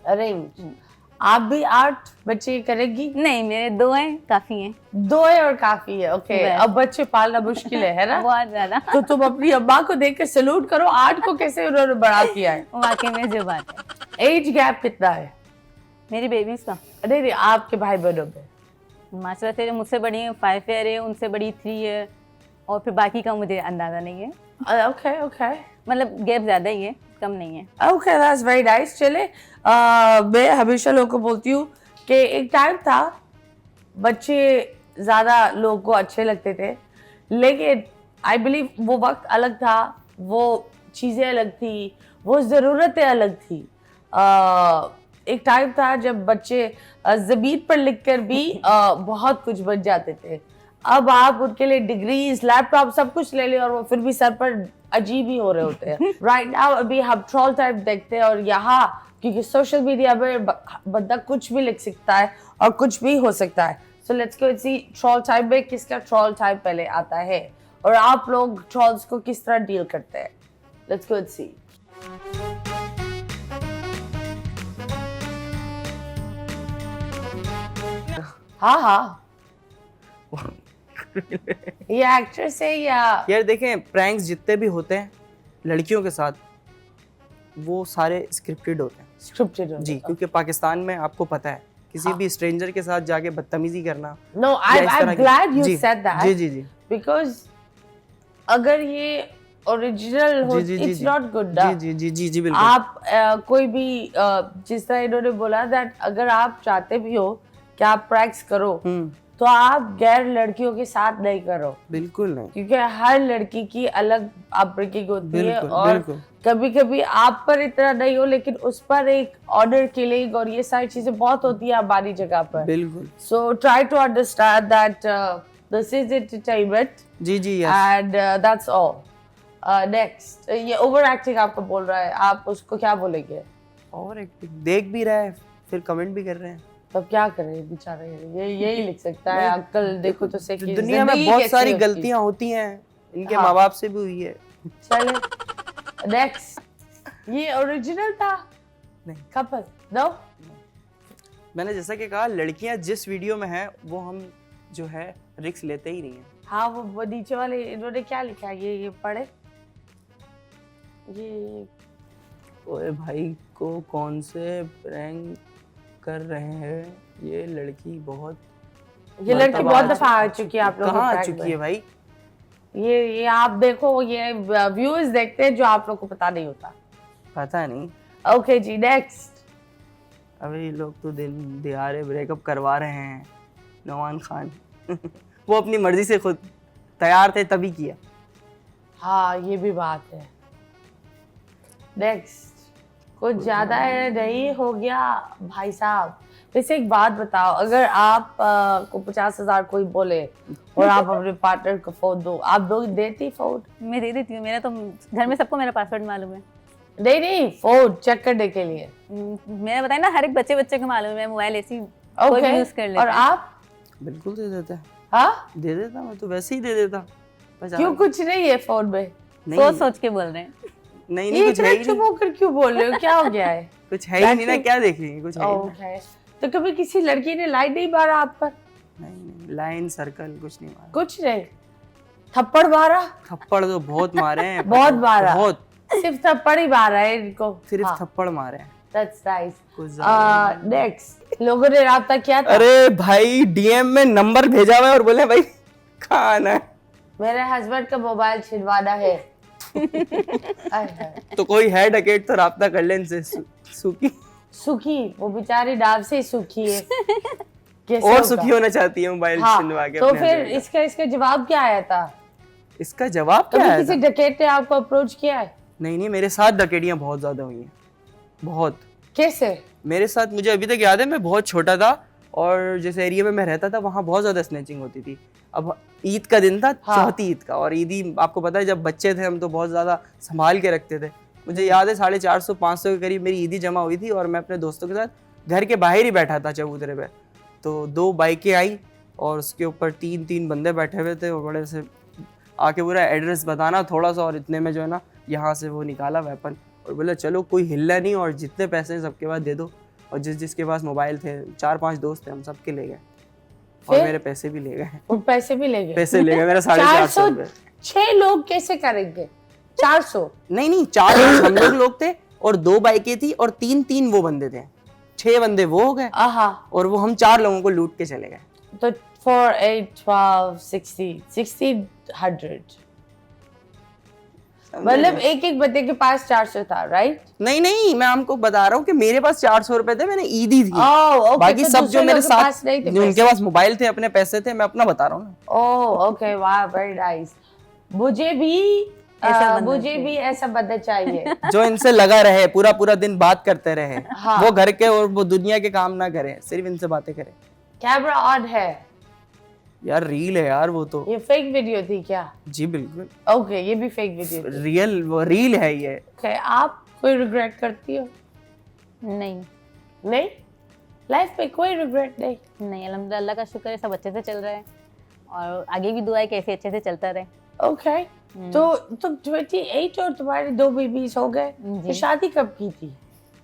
[SPEAKER 1] अरेंज। आप भी 8 बच्चे करेगी?
[SPEAKER 3] नहीं, मेरे 2 हैं, काफी हैं।
[SPEAKER 1] 2 है और काफी है, ओके। अब बच्चे पालना मुश्किल है ना?
[SPEAKER 3] बहुत ज्यादा।
[SPEAKER 1] तो तुम अपनी अम्मा को देखकर सैल्यूट करो, 8 को कैसे उन्होंने बड़ा किया है।
[SPEAKER 3] वाकई में जो बात है।
[SPEAKER 1] एज गैप कितना है
[SPEAKER 3] मेरी बेबीज का?
[SPEAKER 1] नहीं, आपके भाई बहनों में?
[SPEAKER 3] माशा से जो मुझसे बड़ी है 5 ईयर है, उनसे बड़ी 3 है, और फिर बाकी का मुझे अंदाजा नहीं है।
[SPEAKER 1] ओके ओके,
[SPEAKER 3] मतलब गैप ज्यादा ही है, कम नहीं है।
[SPEAKER 1] Okay, that's very nice. चले, मैं हमेशा लोगों को बोलती हूँ कि एक टाइम था बच्चे ज़्यादा लोगों को अच्छे लगते थे, लेकिन आई बिलीव वो वक्त अलग था, वो चीज़ें अलग थी, वो ज़रूरतें अलग थी। एक टाइम था जब बच्चे ज़मीन पर लिखकर भी बहुत कुछ बन जाते थे। अब आप उनके लिए डिग्रीज, लैपटॉप, सब कुछ ले लें और वो फिर भी सर पर अजीब ही हो रहे होते हैं। राइट नाउ अभी हम ट्रोल टाइप देखते हैं, और यहाँ क्योंकि सोशल मीडिया में बंदा कुछ भी लिख सकता है और कुछ भी हो सकता है। So let's go see troll type में किसका ट्रोल टाइप पहले आता है और आप लोग ट्रोल्स को किस तरह डील करते हैं। लेट्स गो सी। हाँ हाँ ये एक्ट्रेस है या
[SPEAKER 2] यार देखें, प्रैंक्स जितने भी होते हैं लड़कियों के साथ वो सारे स्क्रिप्टेड होते हैं
[SPEAKER 1] स्क्रिप्टेड?
[SPEAKER 2] जी, क्योंकि पाकिस्तान में आपको पता है किसी भी स्ट्रेंजर के साथ जाके बदतमीजी करना।
[SPEAKER 1] No I am glad you
[SPEAKER 2] जी,
[SPEAKER 1] सेड दैट।
[SPEAKER 2] जी जी जी
[SPEAKER 1] बिकॉज अगर ये ओरिजिनल हो इट्स नॉट गुड।
[SPEAKER 2] जी जी जी जी जी बिल्कुल।
[SPEAKER 1] आप कोई भी जिस तरह इन्होंने बोला दैट अगर आप चाहते भी हो कि आप प्रैक्स करो तो आप गैर लड़कियों के साथ नहीं करो।
[SPEAKER 2] बिल्कुल नहीं,
[SPEAKER 1] क्योंकि हर लड़की की अलग अपब्रिंगिंग होती है
[SPEAKER 2] बिल्कुल,
[SPEAKER 1] और
[SPEAKER 2] बिल्कुल।
[SPEAKER 1] कभी कभी आप पर इतना नहीं हो लेकिन उस पर एक ऑर्डर किलिंग और ये सारी चीजें बहुत होती है हमारी जगह पर।
[SPEAKER 2] बिल्कुल।
[SPEAKER 1] So try to understand that this is entertainment
[SPEAKER 2] जी जी yes.
[SPEAKER 1] And that's all. Next ये ओवर एक्टिंग आपको बोल रहा है, आप उसको क्या बोलेंगे?
[SPEAKER 2] और एक्टिंग देख भी रहा है फिर कमेंट भी कर रहे हैं,
[SPEAKER 1] तब क्या करें बेचारे? ये यही लिख सकता है अक्ल देखो तो सीखी।
[SPEAKER 2] दुनिया में बहुत सारी गलतियां होती हैं, इनके
[SPEAKER 1] हाँ।
[SPEAKER 2] माँ बाप से भी हुई है।
[SPEAKER 1] चले नेक्स्ट। ये ओरिजिनल था?
[SPEAKER 2] नहीं।
[SPEAKER 1] कपल? नो।
[SPEAKER 2] मैंने जैसा कि कहा लड़कियां जिस वीडियो में हैं वो हम जो है रिस्क लेते ही नहीं है।
[SPEAKER 1] हाँ वो नीचे वाले इन्होंने क्या लिखा है ये पढ़े। ये
[SPEAKER 2] ओए भाई को कौन से प्रैंक कर रहे हैं, ये लड़की बहुत
[SPEAKER 1] बहुत दफा आ चुकी है आप लोगों
[SPEAKER 2] कहाँ
[SPEAKER 1] को
[SPEAKER 2] आ
[SPEAKER 1] tag
[SPEAKER 2] चुकी
[SPEAKER 1] में।
[SPEAKER 2] है भाई?
[SPEAKER 1] ये आप देखो ये व्यूअर्स देखते हैं जो आप लोग को पता नहीं होता।
[SPEAKER 2] पता नहीं।
[SPEAKER 1] ओके जी नेक्स्ट।
[SPEAKER 2] अबे ये लोग तो दिल दिहाड़े ब्रेकअप करवा रहे हैं। नौमान खान वो अपनी मर्जी से खुद तैयार थे तभी किया।
[SPEAKER 1] हाँ ये भी बात है। नेक्स्ट। कुछ ज्यादा है नहीं हो गया भाई साहब। वैसे एक बात बताओ, अगर आप को 50,000 कोई बोले और आप अपने पार्टनर को फोन दो, आप दो देती फोन?
[SPEAKER 3] मैं दे देती हूँ, मेरा तो घर में सबको मेरा पासवर्ड मालूम है।
[SPEAKER 1] नहीं फोन चेक करने के लिए।
[SPEAKER 3] मैंने बताया ना हर एक बच्चे को मालूम है, मैं मोबाइल ऐसी कोई भी यूज कर लेता
[SPEAKER 1] और
[SPEAKER 3] है।
[SPEAKER 1] आप?
[SPEAKER 2] बिल्कुल दे देता है।
[SPEAKER 1] हाँ
[SPEAKER 2] दे देता, मैं तो वैसे ही दे देता।
[SPEAKER 1] क्यों कुछ नहीं है फोन में?
[SPEAKER 2] नहीं
[SPEAKER 3] सोच सोच के बोल रहे हैं।
[SPEAKER 2] नहीं
[SPEAKER 1] ये
[SPEAKER 2] कुछ है ही
[SPEAKER 1] चुप
[SPEAKER 2] नहीं,
[SPEAKER 1] होकर क्यों बोल रहे हो? क्या हो गया है?
[SPEAKER 2] कुछ है ही नहीं ना, क्या देख रही है? कुछ है ही नहीं।
[SPEAKER 1] ओके तो कभी किसी लड़की ने लाइन नहीं मारा आप पर?
[SPEAKER 2] नहीं लाइन सर्कल कुछ नहीं मारा।
[SPEAKER 1] कुछ नहीं। थप्पड़ मारा?
[SPEAKER 2] थप्पड़ तो बहुत मारे हैं।
[SPEAKER 1] बहुत मारा?
[SPEAKER 2] बहुत।
[SPEAKER 1] सिर्फ थप्पड़ ही मारा है इनको?
[SPEAKER 2] सिर्फ थप्पड़ मारे हैं।
[SPEAKER 1] That's nice.
[SPEAKER 2] कुछ ज्यादा
[SPEAKER 1] नेक्स्ट। लोगों ने राब्ता किया था?
[SPEAKER 2] अरे भाई डीएम में नंबर भेजा हुआ है और बोले भाई कहाँ आना है?
[SPEAKER 1] मेरे हस्बैंड का मोबाइल छिनवाना है।
[SPEAKER 2] तो कोई है डकेट तो राब्ता कर ले इनसे। सुखी
[SPEAKER 1] सुखी वो बेचारी नाम से ही सुखी है। कैसे
[SPEAKER 2] और
[SPEAKER 1] होगा?
[SPEAKER 2] सुखी होना चाहती है मोबाइल
[SPEAKER 1] हाँ,
[SPEAKER 2] छिनवा के
[SPEAKER 1] तो
[SPEAKER 2] अपने
[SPEAKER 1] फिर
[SPEAKER 2] husband का।
[SPEAKER 1] इसका जवाब क्या आया था?
[SPEAKER 2] इसका जवाब क्या
[SPEAKER 1] कभी
[SPEAKER 2] आया
[SPEAKER 1] किसी
[SPEAKER 2] था?
[SPEAKER 1] डकैत ने आपको अप्रोच किया है?
[SPEAKER 2] नहीं मेरे साथ डकेटियां बहुत ज्यादा हुई हैं, बहुत।
[SPEAKER 1] कैसे?
[SPEAKER 2] मेरे साथ मुझे अभी तक याद है, मैं बहुत छोटा था और जिस एरिया में मैं रहता था वहाँ बहुत ज्यादा स्नैचिंग होती थी। अब ईद का दिन था,
[SPEAKER 1] हाँ।
[SPEAKER 2] चौथी ईद का, और ईदी आपको पता है जब बच्चे थे हम तो बहुत ज्यादा संभाल के रखते थे। मुझे याद है 450-500 के करीब मेरी ईदी जमा हुई थी और मैं अपने दोस्तों के साथ घर के बाहर ही बैठा था चबूतरे पे। तो 2 बाइकें आई और उसके ऊपर 3 बंदे बैठे हुए थे और बड़े से आके पूरा एड्रेस बताना थोड़ा सा, और इतने में जो है ना यहाँ से वो निकाला वेपन और बोला चलो कोई हिलना नहीं और जितने पैसे हैं सबके पास दे दो। और जिसके पास मोबाइल थे, 4-5 दोस्त थे, हम सबके ले गए और
[SPEAKER 1] फिर?
[SPEAKER 2] मेरे पैसे भी ले गए।
[SPEAKER 1] वो पैसे भी ले गए?
[SPEAKER 2] पैसे ले गए मेरा 450 रुपए।
[SPEAKER 1] 6 लोग कैसे करेंगे 400?
[SPEAKER 2] नहीं 4 हम लोग थे और 2 बाइकें थी और 3 वो बंदे थे। 6 बंदे वो हो गए
[SPEAKER 1] आहा।
[SPEAKER 2] और वो हम 4 लोगों को लूट के चले गए।
[SPEAKER 1] तो 4, 8, 12, 1600 मतलब एक बंदे के पास 400 था, राइट?
[SPEAKER 2] नहीं मैं आपको बता रहा हूँ कि मेरे पास 400 रुपए थे, मैंने ईदी थी।
[SPEAKER 1] ओह
[SPEAKER 2] बाकी
[SPEAKER 1] तो
[SPEAKER 2] सब
[SPEAKER 1] दूसरे
[SPEAKER 2] जो मेरे
[SPEAKER 1] लोगों के पास
[SPEAKER 2] साथ
[SPEAKER 1] नहीं थे
[SPEAKER 2] जो उनके
[SPEAKER 1] पैसे।
[SPEAKER 2] पास मोबाइल थे, अपने पैसे थे, मैं अपना बता रहा हूँ ना।
[SPEAKER 1] ओह ओके वाह वेरी नाइस। मुझे भी ऐसा बंदा चाहिए
[SPEAKER 2] जो इनसे लगा रहे, पूरा दिन बात करते रहे।
[SPEAKER 1] हाँ।
[SPEAKER 2] वो घर के और वो दुनिया के काम ना करे, सिर्फ इनसे बातें करे।
[SPEAKER 1] कैमरा ऑन है
[SPEAKER 2] यार रील है यार वो तो।
[SPEAKER 1] ये फेक वीडियो थी क्या?
[SPEAKER 2] जी बिल्कुल
[SPEAKER 1] ओके ये भी फेक वीडियो थी।
[SPEAKER 2] रियल, वो रील है ये।
[SPEAKER 1] ओके आप कोई रिग्रेट करती हो?
[SPEAKER 3] नहीं
[SPEAKER 1] नहीं लाइफ में कोई रिग्रेट नहीं?
[SPEAKER 3] नहीं, अल्हम्दुलिल्लाह, अल्लाह का शुक्र है, सब अच्छे से चल रहा है और आगे भी दुआ है कैसे अच्छे से चलता रहे।
[SPEAKER 1] ओके तो तुम 28 और तुम्हारे 2 बेबीज हो गए, तो शादी कब की थी?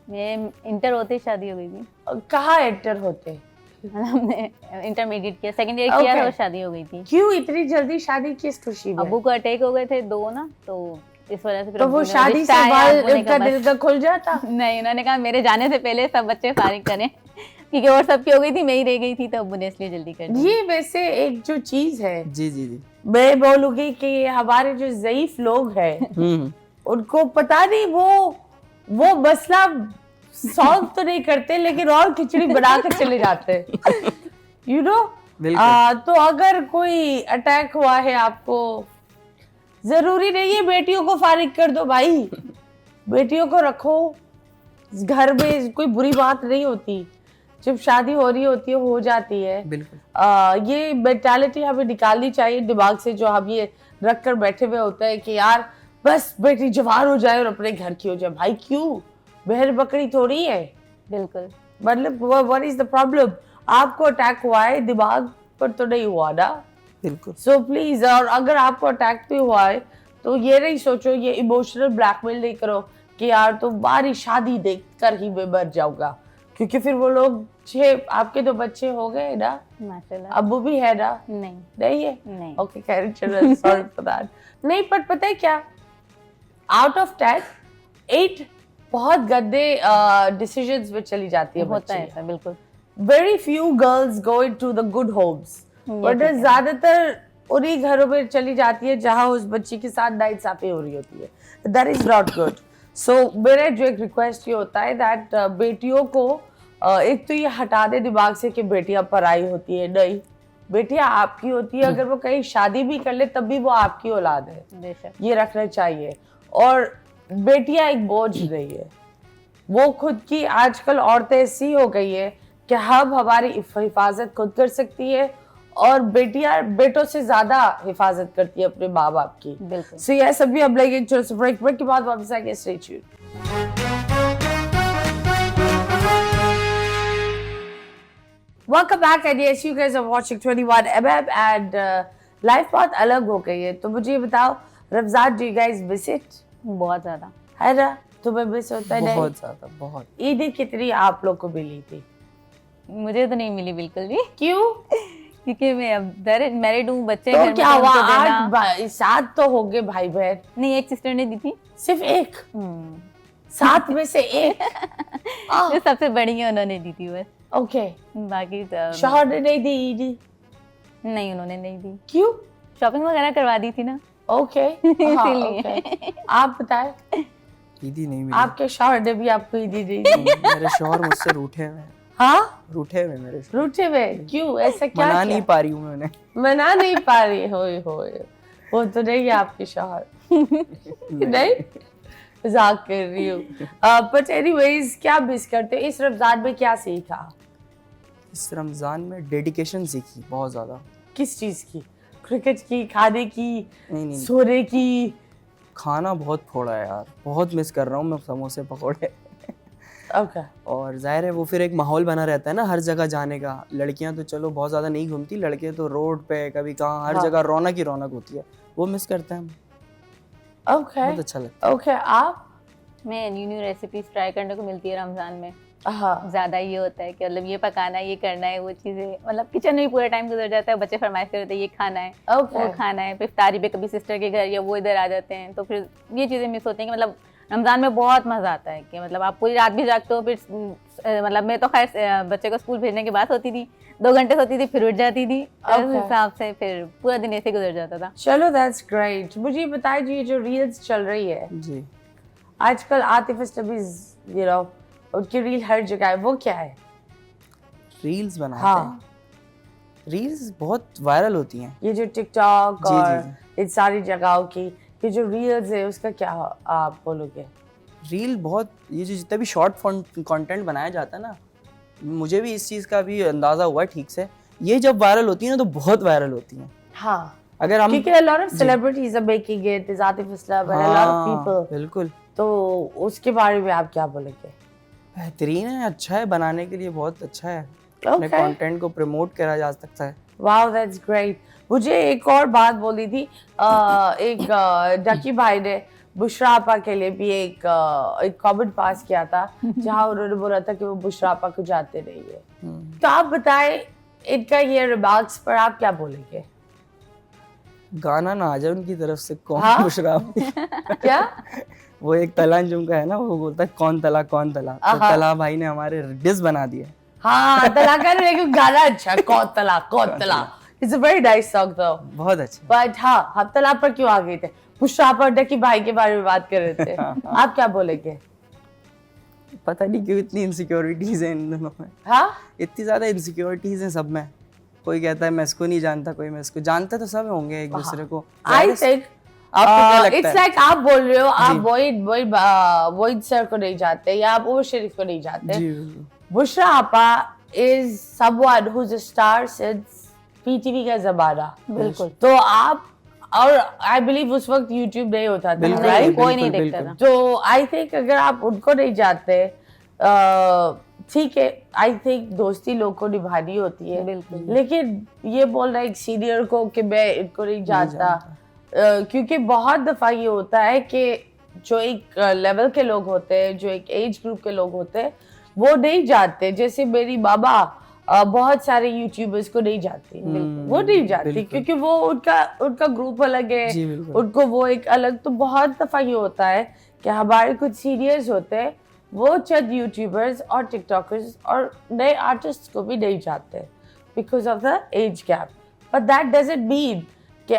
[SPEAKER 3] मैं इंटर होते ही शादी हो गई थी।
[SPEAKER 1] कहाँ एंटर होते?
[SPEAKER 3] मतलब हमने इंटरमीडिएट किया, सेकंड ईयर किया
[SPEAKER 1] Okay.
[SPEAKER 3] तो शादी हो गई थी।
[SPEAKER 1] क्यों इतनी जल्दी शादी किस खुशी में?
[SPEAKER 3] अब्बू को अटैक हो गए थे 2 ना, तो इस वजह से फिर
[SPEAKER 1] तो
[SPEAKER 3] अब्बू
[SPEAKER 1] वो
[SPEAKER 3] ने
[SPEAKER 1] शादी
[SPEAKER 3] रिश्ता
[SPEAKER 1] से
[SPEAKER 3] आया,
[SPEAKER 1] बाद
[SPEAKER 3] अब्बू ने
[SPEAKER 1] उनका
[SPEAKER 3] कहा
[SPEAKER 1] दिल
[SPEAKER 3] बस।
[SPEAKER 1] का खुल जाता?
[SPEAKER 3] नहीं, उन्होंने कहा मेरे जाने से पहले सब बच्चे फारिग करें क्योंकि और सबकी हो गई थी, मैं ही रह गई थी, तो अब्बू ने इसलिए जल्दी कर दी।
[SPEAKER 1] ये वैसे एक जो चीज है,
[SPEAKER 2] जी जी जी।
[SPEAKER 1] मैं बोलूंगी कि हमारे जो ज़ईफ लोग हैं उनको पता नहीं वो मसला सॉल्व तो नहीं करते, लेकिन और खिचड़ी बना कर चले जाते हैं, यू नो।
[SPEAKER 2] बिल्कुल।
[SPEAKER 1] तो अगर कोई अटैक हुआ है आपको, जरूरी नहीं है बेटियों को फारिग कर दो भाई, बेटियों को रखो घर में, कोई बुरी बात नहीं होती। जब शादी हो रही होती है, हो जाती है।
[SPEAKER 2] बिल्कुल।
[SPEAKER 1] ये मेंटालिटी हमें निकालनी चाहिए दिमाग से, जो हम ये रख कर बैठे हुए होते हैं कि यार बस बेटी जवान हो जाए और अपने घर की हो जाए। भाई क्यों, बहर बकरी थोड़ी है।
[SPEAKER 3] बिल्कुल।
[SPEAKER 1] मतलब व्हाट इज द प्रॉब्लम? आपको अटैक हुआ है, दिमाग पर तो नहीं हुआ ना।
[SPEAKER 2] बिल्कुल।
[SPEAKER 1] सो प्लीज, और अगर आपको अटैक भी हुआ है तो ये नहीं सोचो, ये इमोशनल ब्लैकमेल नहीं करो कि यार तुम्हारी शादी देख कर ही मैं मर जाऊंगा, क्योंकि फिर वो लोग आपके 2 बच्चे हो गए ना,
[SPEAKER 3] माशाल्लाह।
[SPEAKER 1] अब्बू भी है ना?
[SPEAKER 3] नहीं
[SPEAKER 1] नहीं है?
[SPEAKER 3] नहीं।
[SPEAKER 1] ओके, खैर चलो, सॉरी फॉर दैट। नहीं, पर पता है क्या, आउट ऑफ 10 8 बहुत गंदे डिसीजंस में चली जाती है
[SPEAKER 3] होता है
[SPEAKER 1] बच्ची।
[SPEAKER 3] ऐसा, बिल्कुल।
[SPEAKER 1] Very few girls go into the good homes, but
[SPEAKER 3] ठीक है।
[SPEAKER 1] ज्यादातर उन्हीं घरों में चली जाती है जहां उस बच्ची के साथ नाइंसाफी हो रही होती है। That is not good. So मेरा जो एक रिक्वेस्ट ये होता है दैट बेटियों को एक तो ये हटा दे दिमाग से कि बेटियां पराई होती है। नहीं, बेटियां आपकी होती है, अगर वो कहीं शादी भी कर ले तब भी वो आपकी औलाद है,
[SPEAKER 3] बेशक।
[SPEAKER 1] ये रखना चाहिए। और बेटियां एक बोझ नहीं है, वो खुद की, आजकल औरतें ऐसी हो गई है कि हम हमारी हिफाजत खुद कर सकती है, और बेटियां बेटों से ज्यादा हिफाजत करती है अपने माँ बाप की।
[SPEAKER 3] बिल्कुल।
[SPEAKER 1] सो ये सभी हम लेंगे एक छोटे से ब्रेक के बाद वापस आएंगे। Stay tuned. Welcome back, and yes, you guys are watching 21mm and life बहुत अलग हो गई है। तो मुझे ये बताओ, Ramzan, do you guys miss it?
[SPEAKER 3] बहुत ज्यादा।
[SPEAKER 1] है ना? तुम्हें मिस होता है? नहीं,
[SPEAKER 2] बहुत ज्यादा, बहुत।
[SPEAKER 1] ईद कितनी आप लोग को मिली थी?
[SPEAKER 3] मुझे तो नहीं मिली बिल्कुल भी,
[SPEAKER 1] क्यों?
[SPEAKER 3] क्योंकि मैं अब मैरिड हूँ, बच्चे
[SPEAKER 1] तो
[SPEAKER 3] घर में,
[SPEAKER 1] क्या
[SPEAKER 3] तो
[SPEAKER 1] हुआ,
[SPEAKER 3] उनको देना।
[SPEAKER 1] 8 7 तो हो गए भाई बहन।
[SPEAKER 3] नहीं, एक सिस्टर ने दी थी।
[SPEAKER 1] सिर्फ एक? 7 में से एक?
[SPEAKER 3] जो सबसे बड़ी है उन्होंने दी थी बस,
[SPEAKER 1] ओके।
[SPEAKER 3] बाकी तो
[SPEAKER 1] शौहर ने नहीं दी ईद?
[SPEAKER 3] नहीं, उन्होंने नहीं दी।
[SPEAKER 1] क्यों?
[SPEAKER 3] शॉपिंग वगैरह करवा दी थी ना।
[SPEAKER 1] ओके,
[SPEAKER 3] इसीलिए।
[SPEAKER 1] आप बताएं,
[SPEAKER 2] ईदी नहीं मिली।
[SPEAKER 1] आपके शौहर ने भी आपको ईद नहीं दी?
[SPEAKER 2] मेरे शौहर मुझसे रूठे हुए हैं।
[SPEAKER 1] हाँ,
[SPEAKER 2] रूठे हुए मेरे शौहर।
[SPEAKER 1] रूठे हुए? क्यों, ऐसा क्या
[SPEAKER 2] मना
[SPEAKER 1] किया?
[SPEAKER 2] नहीं पा रही हूँ मैं उन्हें।
[SPEAKER 1] मना नहीं पा रही? होए वो तो नहीं है आपके शौहर। नहीं, मजाक कर रही हूँ। बट एनीवेज, क्या मिस करते हो? इस रमजान में क्या सीखा?
[SPEAKER 2] इस रमजान में डेडिकेशन सीखी बहुत ज्यादा।
[SPEAKER 1] किस चीज की? क्रिकेट की, खाने की,
[SPEAKER 2] नहीं,
[SPEAKER 1] सोने की?
[SPEAKER 2] खाना बहुत फोड़ा है यार, बहुत मिस कर रहा हूँ मैं समोसे पकौड़े।
[SPEAKER 1] ओके।
[SPEAKER 2] और जाहिर है वो फिर एक माहौल बना रहता है ना हर जगह जाने का। लड़कियां तो चलो बहुत ज़्यादा नहीं घूमती, लड़के तो रोड पे कभी कहाँ, हर जगह रौनक ही रौनक होती है, वो मिस करते हैं हम।
[SPEAKER 1] ओके,
[SPEAKER 2] बहुत अच्छा लगता
[SPEAKER 1] ओके। आप?
[SPEAKER 3] मैं न्यू रेसिपीज ट्राई करने को मिलती है रमजान में।
[SPEAKER 1] हाँ,
[SPEAKER 3] ज्यादा ये होता है कि मतलब ये पकाना है, ये करना है, वो चीजें, मतलब किचन में ही पूरा टाइम गुजर जाता है। बच्चे फरमाइश करते हैं ये खाना है,
[SPEAKER 1] ओके।
[SPEAKER 3] वो खाना है। फिर इफ्तारी पे कभी सिस्टर के घर या वो इधर आ जाते हैं, तो फिर ये चीजें मिस होती हैं कि मतलब रमजान में बहुत मजा आता है कि मतलब आप पूरी रात भी जागते हो। फिर मतलब मैं तो खैर बच्चे को स्कूल भेजने की बात होती थी, 2 घंटे सोती थी, फिर उठ जाती थी।
[SPEAKER 1] Okay.
[SPEAKER 3] उस हिसाब से फिर पूरा दिन ऐसे गुजर जाता था।
[SPEAKER 1] चलो, दैट्स ग्रेट। मुझे बताइए, जी, ये जो रील्स चल रही है
[SPEAKER 2] जी।
[SPEAKER 1] आजकल, आतिफ असलम, यू नो, उनकी रील हर जगह है, वो क्या है?
[SPEAKER 2] रील्स बनाते
[SPEAKER 1] हाँ,
[SPEAKER 2] हैं, रील्स बहुत वायरल होती हैं।
[SPEAKER 1] ये जो टिकटॉक
[SPEAKER 2] जी,
[SPEAKER 1] और
[SPEAKER 2] जी,
[SPEAKER 1] इन सारी जगहों की ये जो रील्स है, उसका क्या आप बोलोगे?
[SPEAKER 2] रील बहुत, ये जो जितना भी शॉर्ट कंटेंट बनाया जाता है ना, मुझे भी इस चीज़ का भी अंदाज़ा हुआ है ठीक से। ये जब वायरल होती है ना तो बहुत वायरल होती हैं।
[SPEAKER 1] हाँ,
[SPEAKER 2] अगर हम,
[SPEAKER 1] क्योंकि a lot of celebrities are making it, there's Atif Aslam and a lot of people,
[SPEAKER 2] बिल्कुल
[SPEAKER 1] तो उसके बारे में आप क्या बोलेंगे?
[SPEAKER 2] बेहतरीन है, अच्छा है, बनाने के लिए बहुत अच्छा है। अपने
[SPEAKER 1] Okay.
[SPEAKER 2] कंटेंट को प्रमोट करा जा सकता है।
[SPEAKER 1] Wow, that's great. मुझे एक और बात बोली थी एक डकी भाई ने, बुशरा आपा के लिए भी एक कमेंट पास किया था जहां उन्होंने बोला था कि वो बुशरा आपा को जानते नहीं है। तो आप बताएं इनका ये रिमार्क्स पर आप क्या बोलेंगे?
[SPEAKER 2] गाना ना आ जाए उनकी तरफ से, कौन
[SPEAKER 1] हाँ?
[SPEAKER 2] बुशरा
[SPEAKER 1] क्या?
[SPEAKER 2] वो एक तलांजुम का है ना, वो बोलता है कौन तला कौन तला, तो तला भाई ने हमारे डिस बना दिया।
[SPEAKER 1] हाँ, तला का नहीं, लेकिन गाना अच्छा है, कौन तला कौन तला। It's a very nice song though।
[SPEAKER 2] बहुत अच्छा।
[SPEAKER 1] बट हाँ, हम तला पर क्यों आ गए थे? बुशरा आपा और डकी भाई के बारे में बात कर रहे थे। आप क्या बोलेंगे?
[SPEAKER 2] पता नहीं क्यों इतनी इनसिक्योरिटीज हैं इन दोनों में।
[SPEAKER 1] हाँ,
[SPEAKER 2] इतनी ज्यादा इनसिक्योरिटीज हैं सब में। कोई कहता है मैं इसको नहीं जानता, कोई मैं इसको जानता, तो सब होंगे एक दूसरे को।
[SPEAKER 1] आई थिंक
[SPEAKER 2] आपको क्या लगता है?
[SPEAKER 1] लाइक आप बोल रहे हो आप वोइड सर को नहीं जानते या आप ओवर शरीफ को नहीं जानते।
[SPEAKER 2] जी
[SPEAKER 1] बुशरा आपा is someone who is a star since PTV का जमाना।
[SPEAKER 3] बिल्कुल।
[SPEAKER 1] तो आप, और आई बिलीव उस वक्त यूट्यूब नहीं होता था,
[SPEAKER 2] बिल्कुल,
[SPEAKER 1] राइट?
[SPEAKER 3] कोई नहीं
[SPEAKER 2] बिल्कुल,
[SPEAKER 3] देखता था।
[SPEAKER 1] तो आई थिंक अगर आप उनको नहीं जानते, ठीक है, आई थिंक दोस्ती लोग को निभानी होती है,
[SPEAKER 3] बिल्कुल।
[SPEAKER 1] लेकिन ये बोलना एक सीनियर को कि मैं इनको नहीं जानता, क्योंकि बहुत दफा ये होता है कि जो एक लेवल के लोग होते हैं, जो एक एज ग्रुप के लोग होते हैं, वो नहीं जानते। जैसे मेरी मामा बहुत सारे यूट्यूबर्स को नहीं जानती, वो नहीं जानती क्योंकि वो उनका ग्रुप अलग है,
[SPEAKER 2] जी, बिल्कुल।
[SPEAKER 1] उनको वो एक अलग। तो बहुत दफा ये होता है कि हमारे कुछ सीनियर्स होते हैं, वो चंद यूट्यूबर्स और टिकटॉकर्स और नए आर्टिस्ट को भी नहीं जानते because of the age gap. But that doesn't mean कि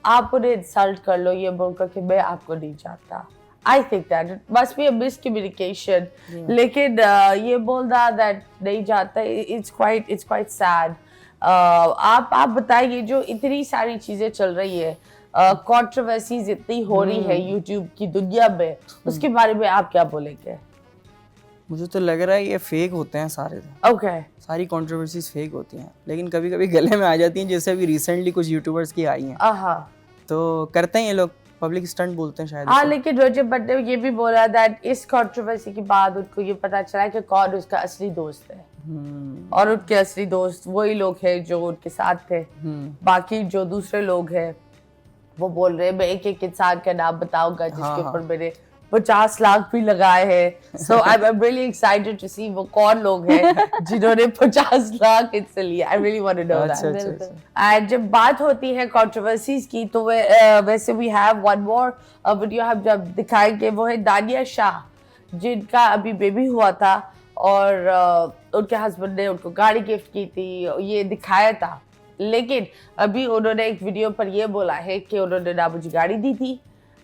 [SPEAKER 1] आप उन्हें इंसल्ट कर लो ये बोलकर कि मैं आपको नहीं जानता। I think that it must be a miscommunication. लेकिन ये बोलना दैट नहीं जानता, इट्स क्वाइट सैड। आप बताइए, जो इतनी सारी चीजें चल रही है, कंट्रोवर्सीज इतनी हो रही है यूट्यूब की दुनिया में, उसके बारे में आप क्या बोलेंगे?
[SPEAKER 2] मुझे तो लग रहा है ये फेक होते हैं सारे।
[SPEAKER 1] ओके।
[SPEAKER 2] सारी कंट्रोवर्सीज फेक होती हैं, लेकिन कभी कभी गले में आ जाती हैं, जैसे अभी रिसेंटली कुछ यूट्यूबर्स की आई हैं।
[SPEAKER 1] हाँ,
[SPEAKER 2] तो करते हैं ये लोग, पब्लिक स्टंट बोलते हैं शायद
[SPEAKER 1] हाँ,
[SPEAKER 2] इसे।
[SPEAKER 1] लेकिन रजब भट्ट ने ये भी बोला दैट इस कंट्रोवर्सी के बाद उनको ये पता चला कि कौन उसका असली दोस्त है, और उनके असली दोस्त वही लोग हैं जो उनके साथ थे। बाकी जो दूसरे लोग हैं वो बोल रहे हैं मैं एक एक इंसान का नाम बताऊंगा जिसके ऊपर मैंने 50 लाख भी लगाए हैं। So I am really excited to see वो कौन लोग हैं जिन्होंने 50 लाख इनसे लिए। I really want to know that. And जब बात होती है कंट्रोवर्सीज की, तो वैसे we have one more video हम जब दिखाएंगे, वो है दानिया शाह, जिनका अभी बेबी हुआ था और उनके हस्बैंड ने उनको गाड़ी गिफ्ट की थी, ये दिखाया था। लेकिन अभी उन्होंने एक वीडियो पर ये बोला है कि उन्होंने ना मुझे गाड़ी दी थी,